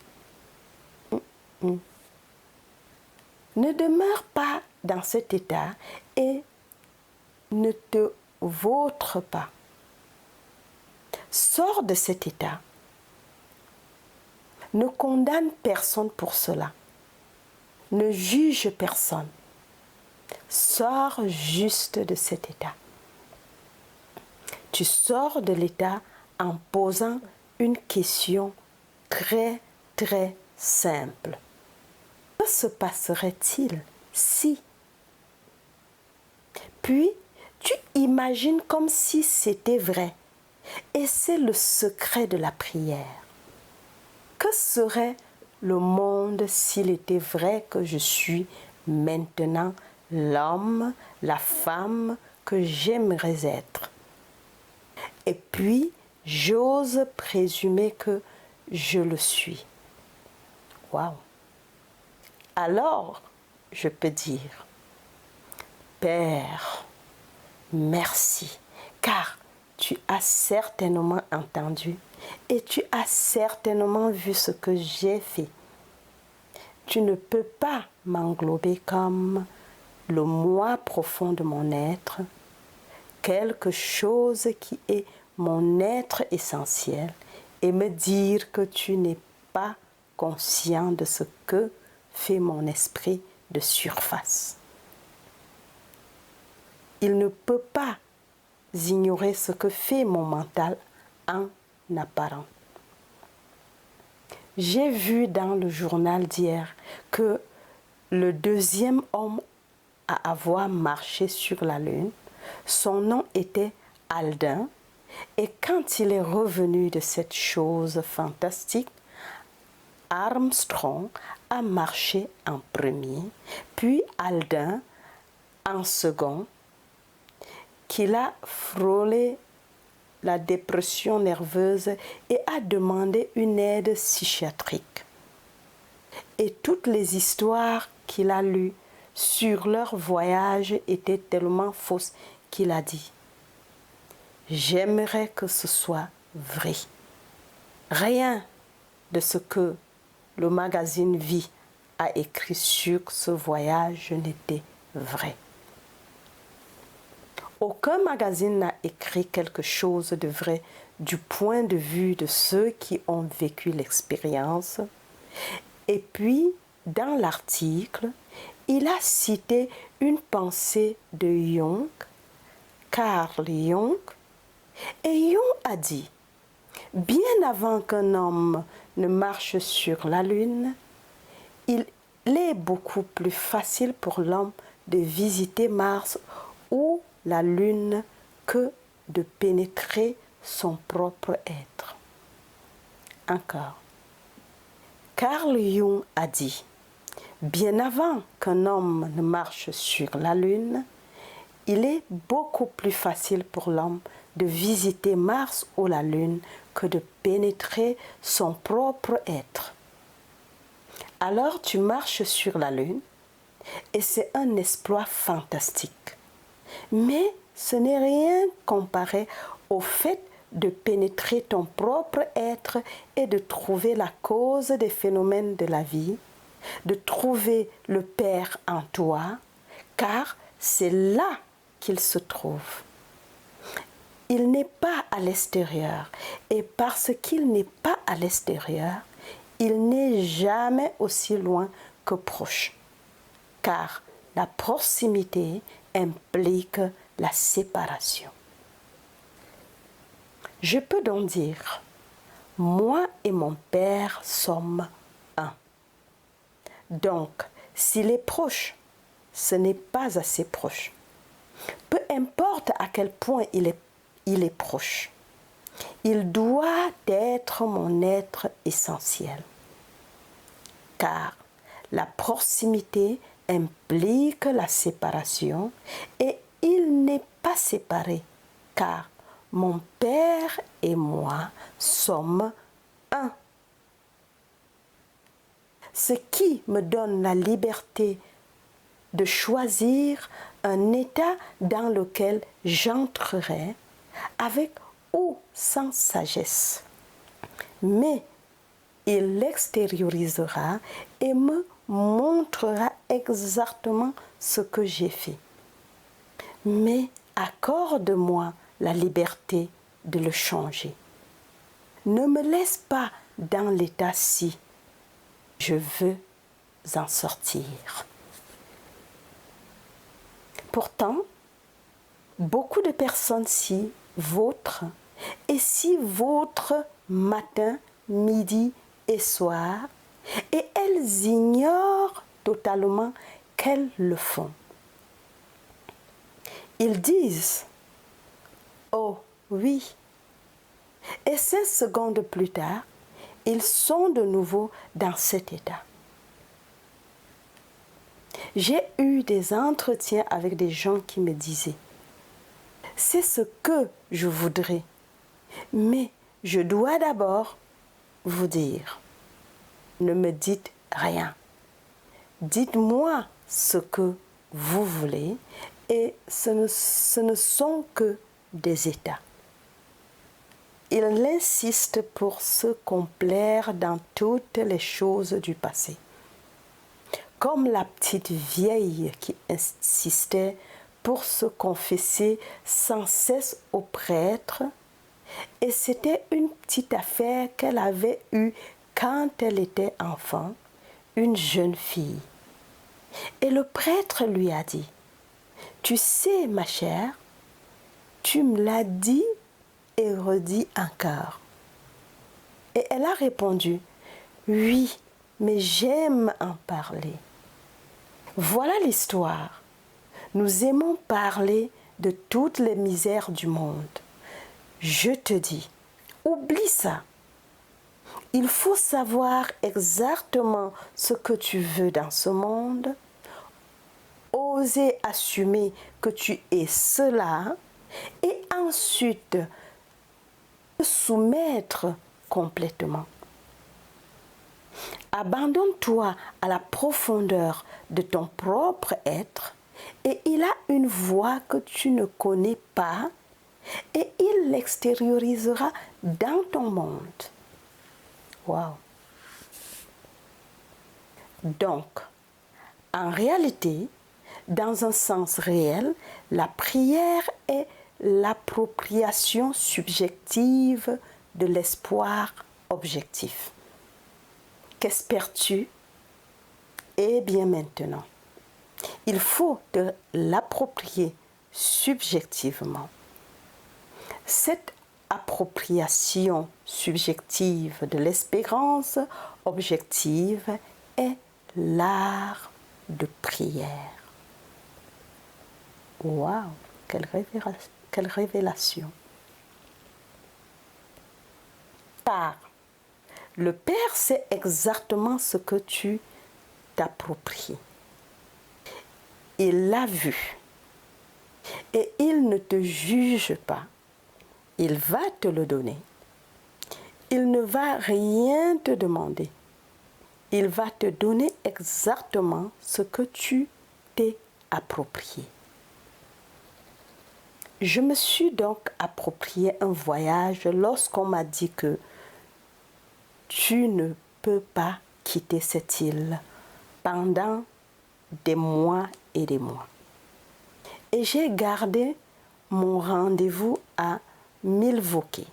Ne demeure pas dans cet état et ne te vautre pas. Sors de cet état. Ne condamne personne pour cela. Ne juge personne. Sors juste de cet état. Tu sors de l'état en posant une question très simple. Que se passerait-il si? Puis, tu imagines comme si c'était vrai. Et c'est le secret de la prière. Que serait le monde s'il était vrai que je suis maintenant l'homme, la femme que j'aimerais être? Et puis, j'ose présumer que je le suis. Waouh! Alors, je peux dire, Père, merci, car tu as certainement entendu et tu as certainement vu ce que j'ai fait. Tu ne peux pas m'englober comme le moi profond de mon être, quelque chose qui est mon être essentiel, et me dire que tu n'es pas conscient de ce que fait mon esprit de surface. Il ne peut pas ignorer ce que fait mon mental en apparent. J'ai vu dans le journal d'hier que le deuxième homme à avoir marché sur la Lune, son nom était Aldrin, et quand il est revenu de cette chose fantastique, Armstrong a marché en premier, puis Aldrin en second, qu'il a frôlé la dépression nerveuse et a demandé une aide psychiatrique. Et toutes les histoires qu'il a lues sur leur voyage étaient tellement fausses qu'il a dit « J'aimerais que ce soit vrai ». Rien de ce que le magazine Vie a écrit sur ce voyage n'était vrai. Aucun magazine n'a écrit quelque chose de vrai du point de vue de ceux qui ont vécu l'expérience. Et puis, dans l'article, il a cité une pensée de Jung, Carl Jung, et Jung a dit « Bien avant qu'un homme ne marche sur la Lune, il est beaucoup plus facile pour l'homme de visiter Mars ou la Lune que de pénétrer son propre être. Encore. Carl Jung a dit, bien avant qu'un homme ne marche sur la Lune, il est beaucoup plus facile pour l'homme de visiter Mars ou la Lune que de pénétrer son propre être. Alors tu marches sur la Lune et c'est un exploit fantastique. Mais ce n'est rien comparé au fait de pénétrer ton propre être et de trouver la cause des phénomènes de la vie, de trouver le Père en toi, car c'est là qu'il se trouve. Il n'est pas à l'extérieur, et parce qu'il n'est pas à l'extérieur, il n'est jamais aussi loin que proche, car la proximité implique la séparation. Je peux donc dire, moi et mon Père sommes un. Donc, s'il est proche, ce n'est pas assez proche. Peu importe à quel point il est proche, il doit être mon être essentiel. Car la proximité implique la séparation et il n'est pas séparé, car mon Père et moi sommes un. Ce qui me donne la liberté de choisir un état dans lequel j'entrerai avec ou sans sagesse. Mais il l'extériorisera et me montrera exactement ce que j'ai fait. Mais accorde-moi la liberté de le changer. Ne me laisse pas dans l'état-ci. Je veux en sortir. Pourtant, beaucoup de personnes s'y vautrent et s'y vautrent matin, midi et soir, et elles ignorent totalement qu'elles le font. Ils disent « Oh oui !» et 5 secondes plus tard, ils sont de nouveau dans cet état. J'ai eu des entretiens avec des gens qui me disaient « C'est ce que je voudrais, mais je dois d'abord vous dire, ne me dites rien. Dites-moi ce que vous voulez et ce ne sont que des états. » Il insiste pour se complaire dans toutes les choses du passé. Comme la petite vieille qui insistait pour se confesser sans cesse au prêtre, et c'était une petite affaire qu'elle avait eue quand elle était enfant, une jeune fille. Et le prêtre lui a dit, « Tu sais, ma chère, tu me l'as dit et redit encore. » Et elle a répondu, « Oui, mais j'aime en parler. » Voilà l'histoire. Nous aimons parler de toutes les misères du monde. Je te dis, oublie ça. Il faut savoir exactement ce que tu veux dans ce monde, oser assumer que tu es cela et ensuite te soumettre complètement. Abandonne-toi à la profondeur de ton propre être et il a une voix que tu ne connais pas et il l'extériorisera dans ton monde. Wow! Donc, en réalité, dans un sens réel, la prière est l'appropriation subjective de l'espoir objectif. Qu'espères-tu? Eh bien maintenant, il faut te l'approprier subjectivement. Cette appropriation subjective de l'espérance objective est l'art de prière. Waouh, quelle révélation. Car le Père sait exactement ce que tu t'appropries. Il l'a vu. Et il ne te juge pas. Il va te le donner. Il ne va rien te demander. Il va te donner exactement ce que tu t'es approprié. Je me suis donc approprié un voyage lorsqu'on m'a dit que tu ne peux pas quitter cette île pendant des mois et des mois. Et j'ai gardé mon rendez-vous à Milwaukee.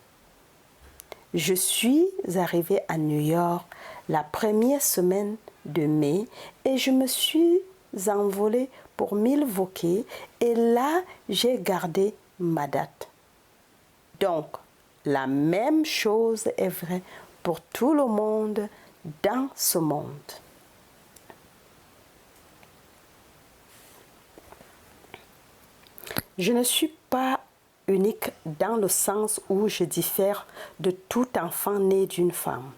Je suis arrivée à New York la première semaine de mai et je me suis envolée pour Milwaukee et là, j'ai gardé ma date. Donc, la même chose est vraie pour tout le monde dans ce monde. Je ne suis pas unique dans le sens où je diffère de tout enfant né d'une femme.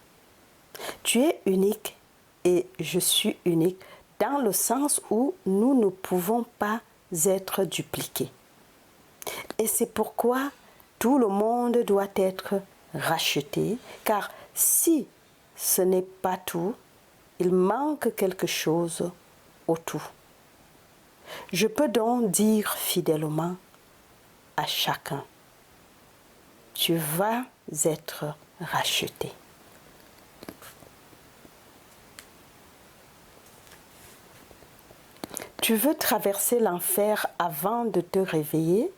Tu es unique et je suis unique dans le sens où nous ne pouvons pas être dupliqués. Et c'est pourquoi tout le monde doit être racheté, car si ce n'est pas tout, il manque quelque chose au tout. Je peux donc dire fidèlement à chacun, tu vas être racheté. Tu veux traverser l'enfer avant de te réveiller,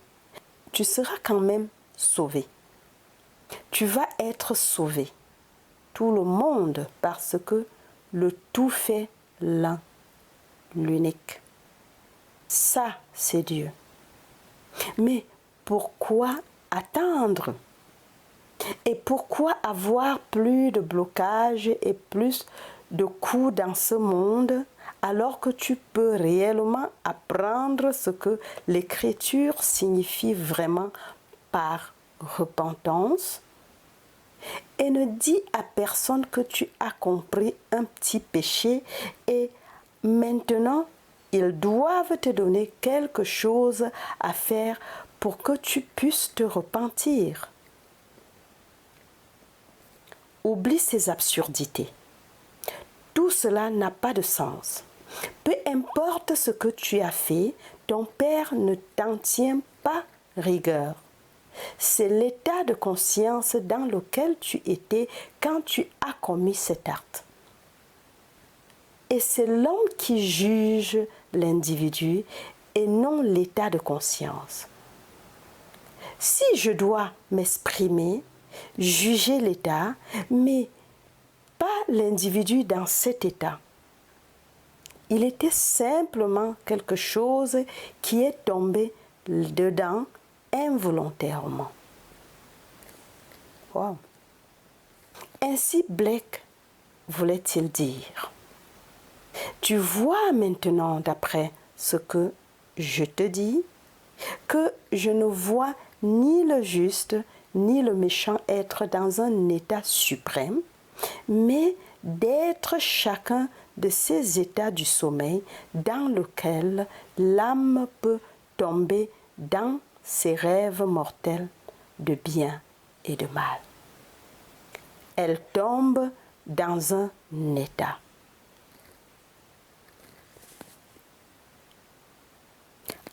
tu seras quand même sauvé. Tu vas être sauvé. Tout le monde, parce que le tout fait l'un, l'unique. Ça, c'est Dieu. Mais pourquoi attendre? Et pourquoi avoir plus de blocages et plus de coups dans ce monde alors que tu peux réellement apprendre ce que l'Écriture signifie vraiment par repentance? Et ne dis à personne que tu as compris un petit péché et maintenant ils doivent te donner quelque chose à faire pour que tu puisses te repentir. Oublie ces absurdités. Tout cela n'a pas de sens. Peu importe ce que tu as fait, ton Père ne t'en tient pas rigueur. C'est l'état de conscience dans lequel tu étais quand tu as commis cet acte. Et c'est l'homme qui juge l'individu et non l'état de conscience. Si je dois m'exprimer, juger l'état, mais pas l'individu dans cet état. Il était simplement quelque chose qui est tombé dedans involontairement. Wow. Ainsi Blake voulait-il dire. Tu vois maintenant, d'après ce que je te dis, que je ne vois ni le juste ni le méchant être dans un état suprême, mais d'être chacun de ces états du sommeil dans lequel l'âme peut tomber dans ses rêves mortels de bien et de mal. Elle tombe dans un état.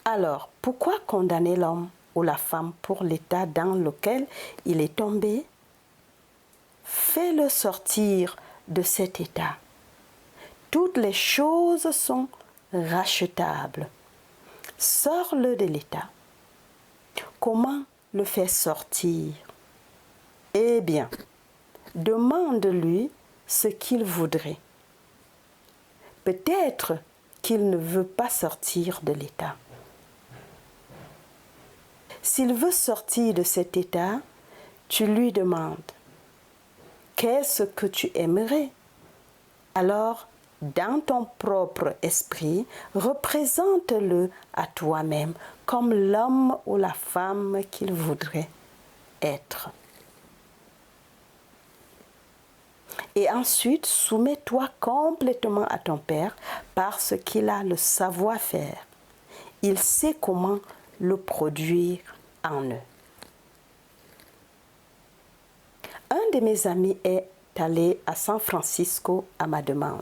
Alors, pourquoi condamner l'homme ou la femme pour l'état dans lequel il est tombé? Fais-le sortir de cet état. Toutes les choses sont rachetables. Sors-le de l'état. Comment le faire sortir? Eh bien, demande-lui ce qu'il voudrait. Peut-être qu'il ne veut pas sortir de l'état. S'il veut sortir de cet état, tu lui demandes « Qu'est-ce que tu aimerais ?» Alors, dans ton propre esprit, représente-le à toi-même comme l'homme ou la femme qu'il voudrait être. Et ensuite, soumets-toi complètement à ton Père parce qu'il a le savoir-faire. Il sait comment le produire en eux. Un de mes amis est allé à San Francisco à ma demande.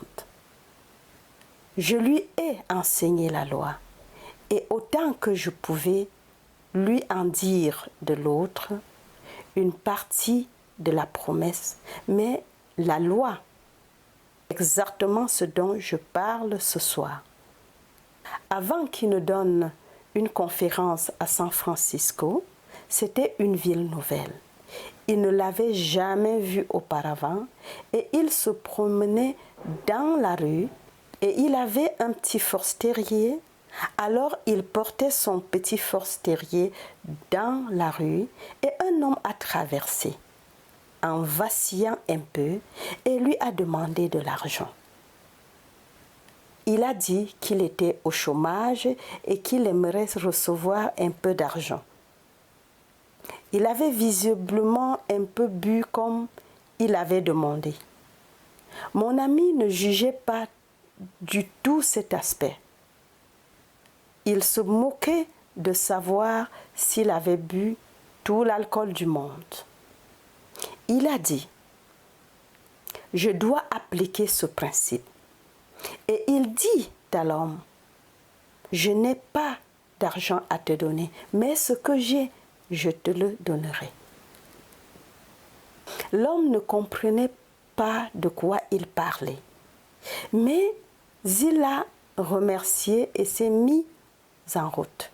Je lui ai enseigné la loi et autant que je pouvais lui en dire de l'autre une partie de la promesse, mais la loi, exactement ce dont je parle ce soir. Avant qu'il ne donne une conférence à San Francisco, c'était une ville nouvelle. Il ne l'avait jamais vue auparavant et il se promenait dans la rue et il avait un petit force-terrier. Alors il portait son petit force-terrier dans la rue et un homme a traversé en vacillant un peu et lui a demandé de l'argent. Il a dit qu'il était au chômage et qu'il aimerait recevoir un peu d'argent. Il avait visiblement un peu bu comme il avait demandé. Mon ami ne jugeait pas du tout cet aspect. Il se moquait de savoir s'il avait bu tout l'alcool du monde. Il a dit, « Je dois appliquer ce principe. » Et il dit à l'homme, « Je n'ai pas d'argent à te donner, mais ce que j'ai, je te le donnerai. » L'homme ne comprenait pas de quoi il parlait, mais il a remercié et s'est mis en route.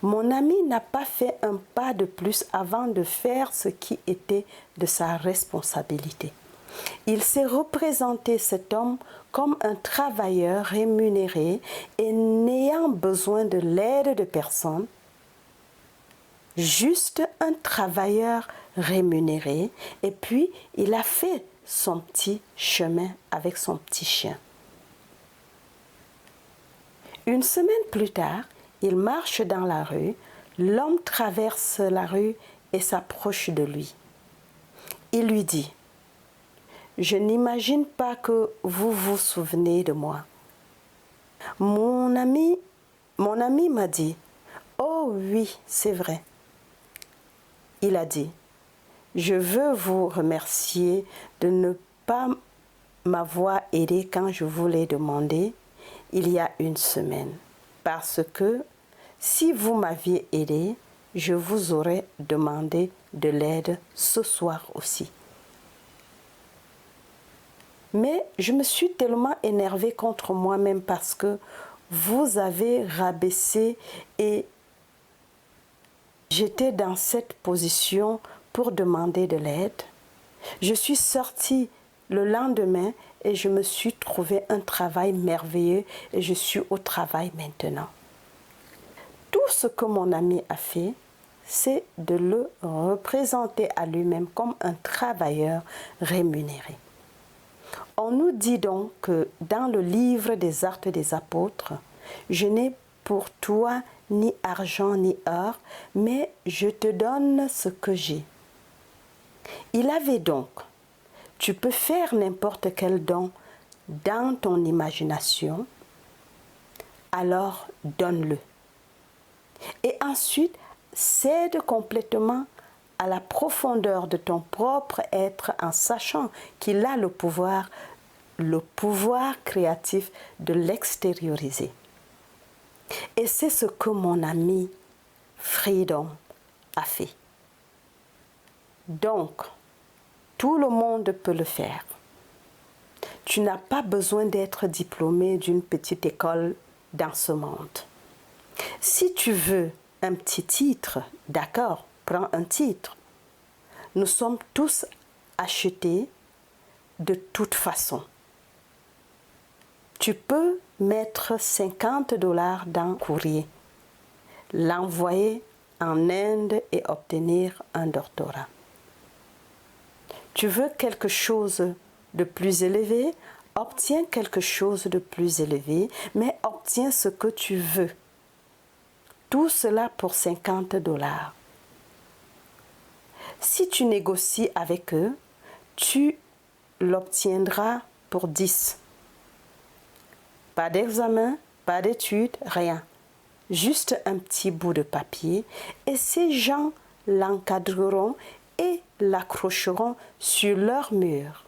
Mon ami n'a pas fait un pas de plus avant de faire ce qui était de sa responsabilité. Il s'est représenté cet homme comme un travailleur rémunéré et n'ayant besoin de l'aide de personne, juste un travailleur rémunéré, et puis il a fait son petit chemin avec son petit chien. Une semaine plus tard, il marche dans la rue, l'homme traverse la rue et s'approche de lui. Il lui dit, « Je n'imagine pas que vous vous souvenez de moi. Mon ami m'a dit, « Oh oui, c'est vrai. » Il a dit, « Je veux vous remercier de ne pas m'avoir aidé quand je vous l'ai demandé il y a une semaine. Parce que si vous m'aviez aidé, je vous aurais demandé de l'aide ce soir aussi. Mais je me suis tellement énervée contre moi-même parce que vous avez rabaissé et j'étais dans cette position pour demander de l'aide. Je suis sortie le lendemain et je me suis trouvé un travail merveilleux et je suis au travail maintenant. Tout ce que mon ami a fait, c'est de le représenter à lui-même comme un travailleur rémunéré. On nous dit donc que dans le livre des Actes des Apôtres, « Je n'ai pour toi ni argent ni or, mais je te donne ce que j'ai. » Il avait donc, tu peux faire n'importe quel don dans ton imagination, alors donne-le. Et ensuite, cède complètement à la profondeur de ton propre être en sachant qu'il a le pouvoir créatif de l'extérioriser. Et c'est ce que mon ami Freedom a fait. Donc, tout le monde peut le faire. Tu n'as pas besoin d'être diplômé d'une petite école dans ce monde. Si tu veux un petit titre, d'accord, prends un titre. Nous sommes tous achetés de toute façon. Tu peux mettre 50 $ dans le courrier, l'envoyer en Inde et obtenir un doctorat. Tu veux quelque chose de plus élevé, Obtiens quelque chose de plus élevé, mais obtiens ce que tu veux. Tout cela pour $50. Si tu négocies avec eux, tu l'obtiendras pour 10. Pas d'examen, pas d'études, rien. Juste un petit bout de papier et ces gens l'encadreront et l'accrocheront sur leur mur.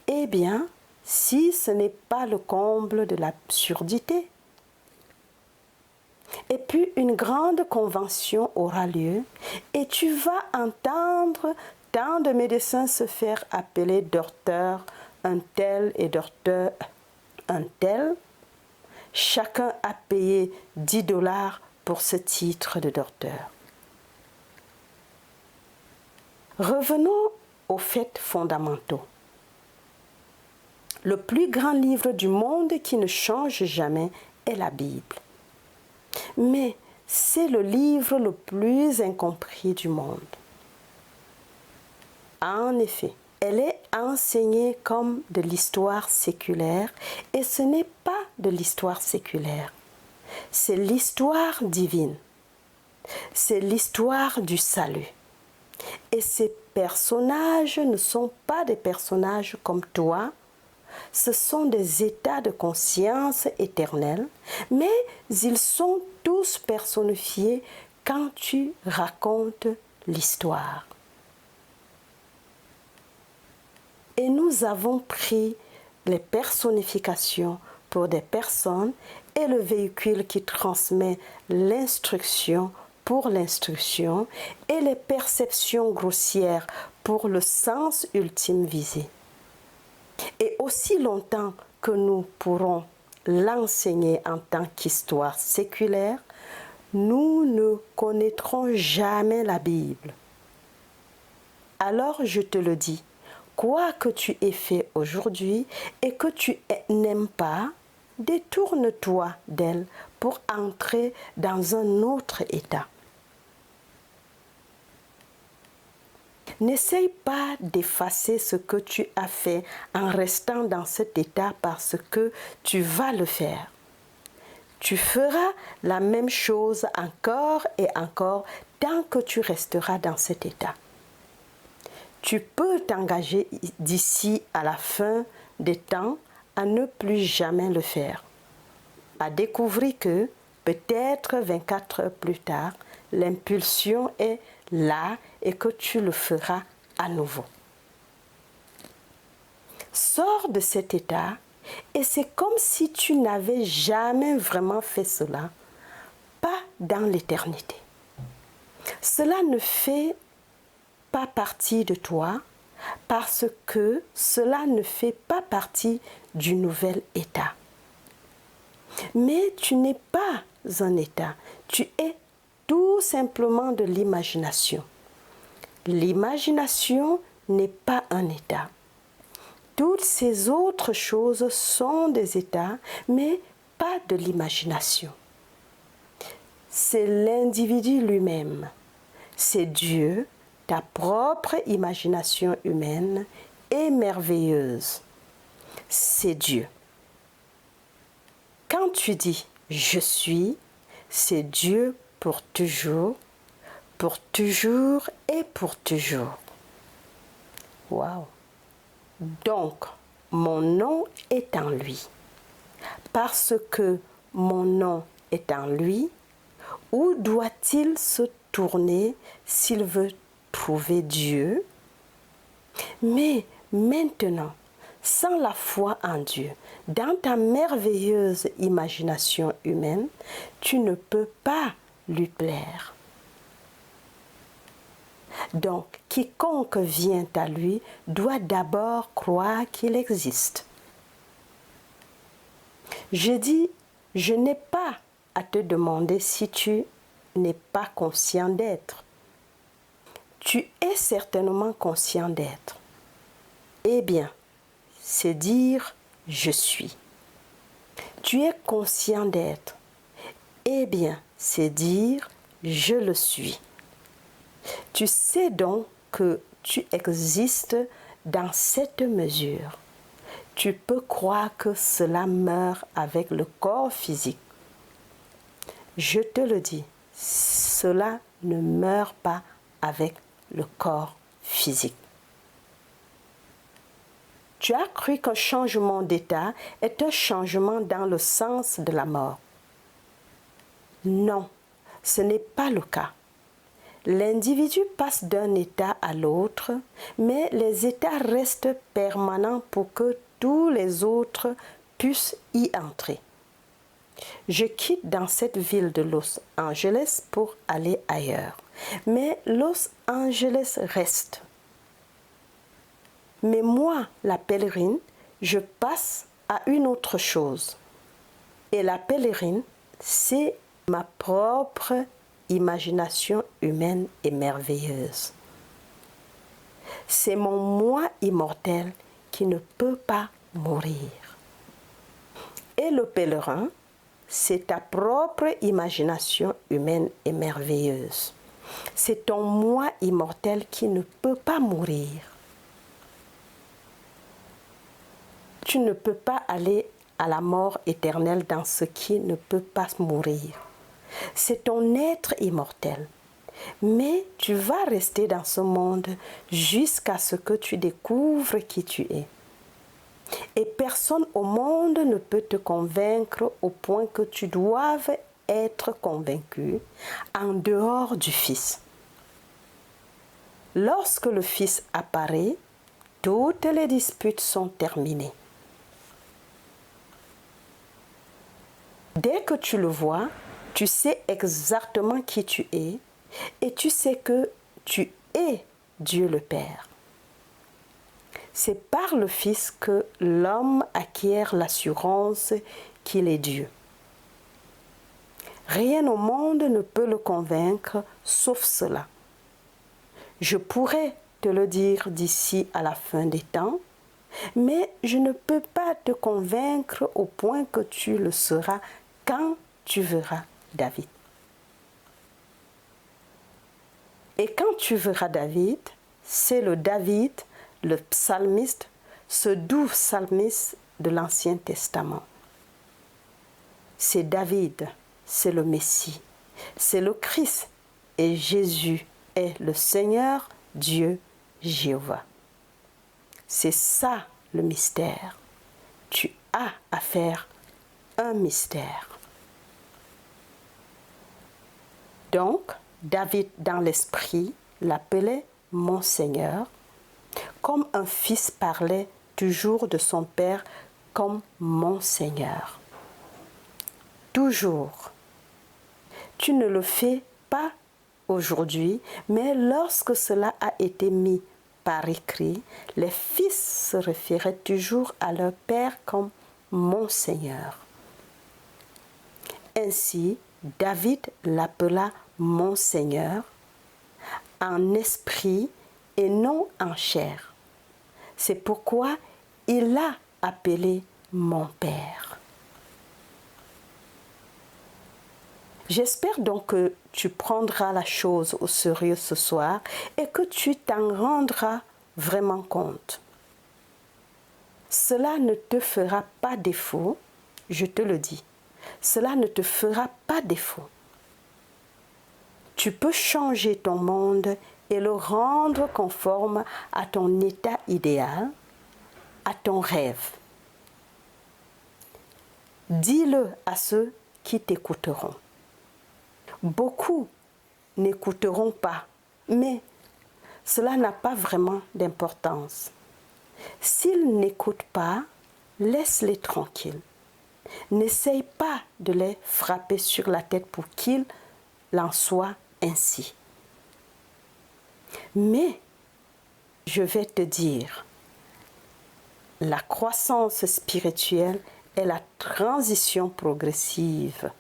Eh bien, si ce n'est pas le comble de l'absurdité. Et puis une grande convention aura lieu et tu vas entendre tant de médecins se faire appeler docteur, un tel et docteur, un tel. Chacun a payé $10 pour ce titre de docteur. Revenons aux faits fondamentaux. Le plus grand livre du monde qui ne change jamais est la Bible. Mais c'est le livre le plus incompris du monde. En effet, elle est enseignée comme de l'histoire séculaire et ce n'est pas de l'histoire séculaire. C'est l'histoire divine. C'est l'histoire du salut. Et ces personnages ne sont pas des personnages comme toi. Ce sont des états de conscience éternels, mais ils sont tous personnifiés quand tu racontes l'histoire. Et nous avons pris les personnifications pour des personnes et le véhicule qui transmet l'instruction pour l'instruction et les perceptions grossières pour le sens ultime visé. Et aussi longtemps que nous pourrons l'enseigner en tant qu'histoire séculaire, nous ne connaîtrons jamais la Bible. Alors je te le dis, quoi que tu aies fait aujourd'hui et que tu n'aimes pas, détourne-toi d'elle pour entrer dans un autre état. N'essaye pas d'effacer ce que tu as fait en restant dans cet état parce que tu vas le faire. Tu feras la même chose encore et encore tant que tu resteras dans cet état. Tu peux t'engager d'ici à la fin des temps à ne plus jamais le faire. À découvrir que peut-être 24 heures plus tard, l'impulsion est là et que tu le feras à nouveau. Sors de cet état et c'est comme si tu n'avais jamais vraiment fait cela, pas dans l'éternité. Cela ne fait pas partie de toi parce que cela ne fait pas partie du nouvel état. Mais tu n'es pas un état, tu es tout simplement de l'imagination. L'imagination n'est pas un état. Toutes ces autres choses sont des états, mais pas de l'imagination. C'est l'individu lui-même. C'est Dieu, ta propre imagination humaine est merveilleuse. C'est Dieu. Quand tu dis « je suis », c'est Dieu pour toujours et pour toujours. Waouh! Donc, mon nom est en lui. Parce que mon nom est en lui, où doit-il se tourner s'il veut trouver Dieu? Mais maintenant, sans la foi en Dieu, dans ta merveilleuse imagination humaine, tu ne peux pas lui plaire. Donc, quiconque vient à lui doit d'abord croire qu'il existe. Je dis, je n'ai pas à te demander si tu n'es pas conscient d'être. Tu es certainement conscient d'être. Eh bien, c'est dire « je suis ». Tu es conscient d'être. Eh bien, c'est dire « je le suis ». Tu sais donc que tu existes dans cette mesure. tu peux croire que cela meurt avec le corps physique. Je te le dis, cela ne meurt pas avec le corps physique. Tu as cru qu'un changement d'état est un changement dans le sens de la mort. Non, ce n'est pas le cas. L'individu passe d'un état à l'autre, mais les états restent permanents pour que tous les autres puissent y entrer. Je quitte dans cette ville de Los Angeles pour aller ailleurs, mais Los Angeles reste. Mais moi, la pèlerine, je passe à une autre chose. Et la pèlerine, c'est ma propre imagination humaine et merveilleuse. C'est mon moi immortel qui ne peut pas mourir. Et le pèlerin, c'est ta propre imagination humaine et merveilleuse. C'est ton moi immortel qui ne peut pas mourir. Tu ne peux pas aller à la mort éternelle dans ce qui ne peut pas mourir. C'est ton être immortel. Mais tu vas rester dans ce monde jusqu'à ce que tu découvres qui tu es. Et personne au monde ne peut te convaincre au point que tu doives être convaincu en dehors du Fils. Lorsque le Fils apparaît, toutes les disputes sont terminées. Dès que tu le vois, tu sais exactement qui tu es et tu sais que tu es Dieu le Père. C'est par le Fils que l'homme acquiert l'assurance qu'il est Dieu. Rien au monde ne peut le convaincre sauf cela. Je pourrais te le dire d'ici à la fin des temps, mais je ne peux pas te convaincre au point que tu le seras quand tu verras David. Et quand tu verras David, c'est le David, le psalmiste, ce doux psalmiste de l'Ancien Testament. C'est David, c'est le Messie, c'est le Christ et Jésus est le Seigneur Dieu Jéhovah. C'est ça le mystère. Tu as à faire un mystère. Donc, David dans l'esprit l'appelait mon Seigneur, comme un fils parlait toujours de son père comme mon Seigneur. Toujours. Tu ne le fais pas aujourd'hui, mais lorsque cela a été mis par écrit, les fils se référaient toujours à leur père comme mon Seigneur. Ainsi, David l'appela mon Seigneur en esprit et non en chair. C'est pourquoi il l'a appelé mon Père. J'espère donc que tu prendras la chose au sérieux ce soir et que tu t'en rendras vraiment compte. Cela ne te fera pas défaut, je te le dis. Cela ne te fera pas défaut. Tu peux changer ton monde et le rendre conforme à ton état idéal, à ton rêve. Dis-le à ceux qui t'écouteront. Beaucoup n'écouteront pas, mais cela n'a pas vraiment d'importance. S'ils n'écoutent pas, laisse-les tranquilles. N'essaye pas de les frapper sur la tête pour qu'il en soit ainsi. Mais je vais te dire, la croissance spirituelle est la transition progressive,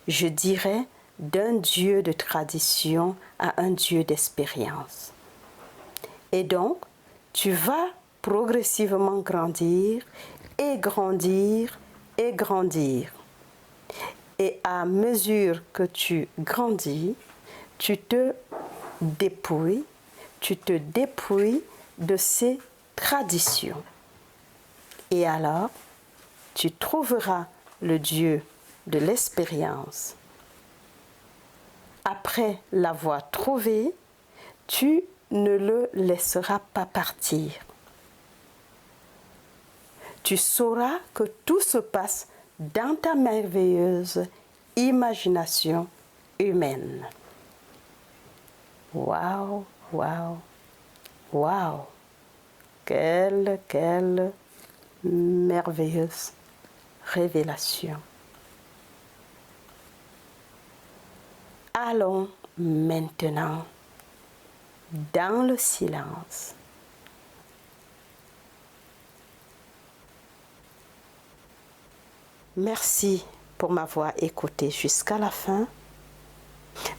je dirais, d'un Dieu de tradition à un Dieu d'expérience. Et donc, tu vas progressivement grandir et grandir et grandir. Et à mesure que tu grandis, tu te dépouilles de ces traditions. Et alors, tu trouveras le Dieu de l'expérience. Après l'avoir trouvé, tu ne le laisseras pas partir. Tu sauras que tout se passe dans ta merveilleuse imagination humaine. Waouh, waouh, waouh! Quelle merveilleuse révélation. Allons maintenant dans le silence. Merci pour m'avoir écouté jusqu'à la fin.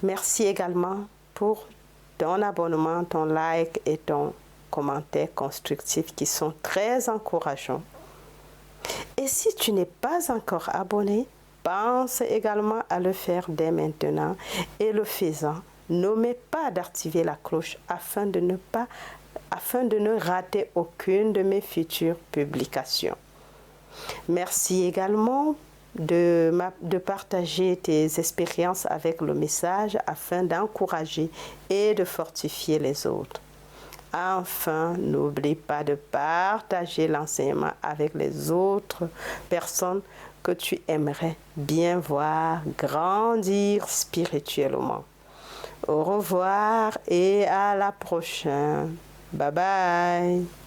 Merci également pour ton abonnement, ton like et ton commentaire constructif qui sont très encourageants. Et si tu n'es pas encore abonné, pense également à le faire dès maintenant et le faisant, n'oublie pas d'activer la cloche afin de ne rater aucune de mes futures publications. Merci également de partager tes expériences avec le message afin d'encourager et de fortifier les autres. Enfin, n'oublie pas de partager l'enseignement avec les autres personnes que tu aimerais bien voir grandir spirituellement. Au revoir et à la prochaine. Bye bye.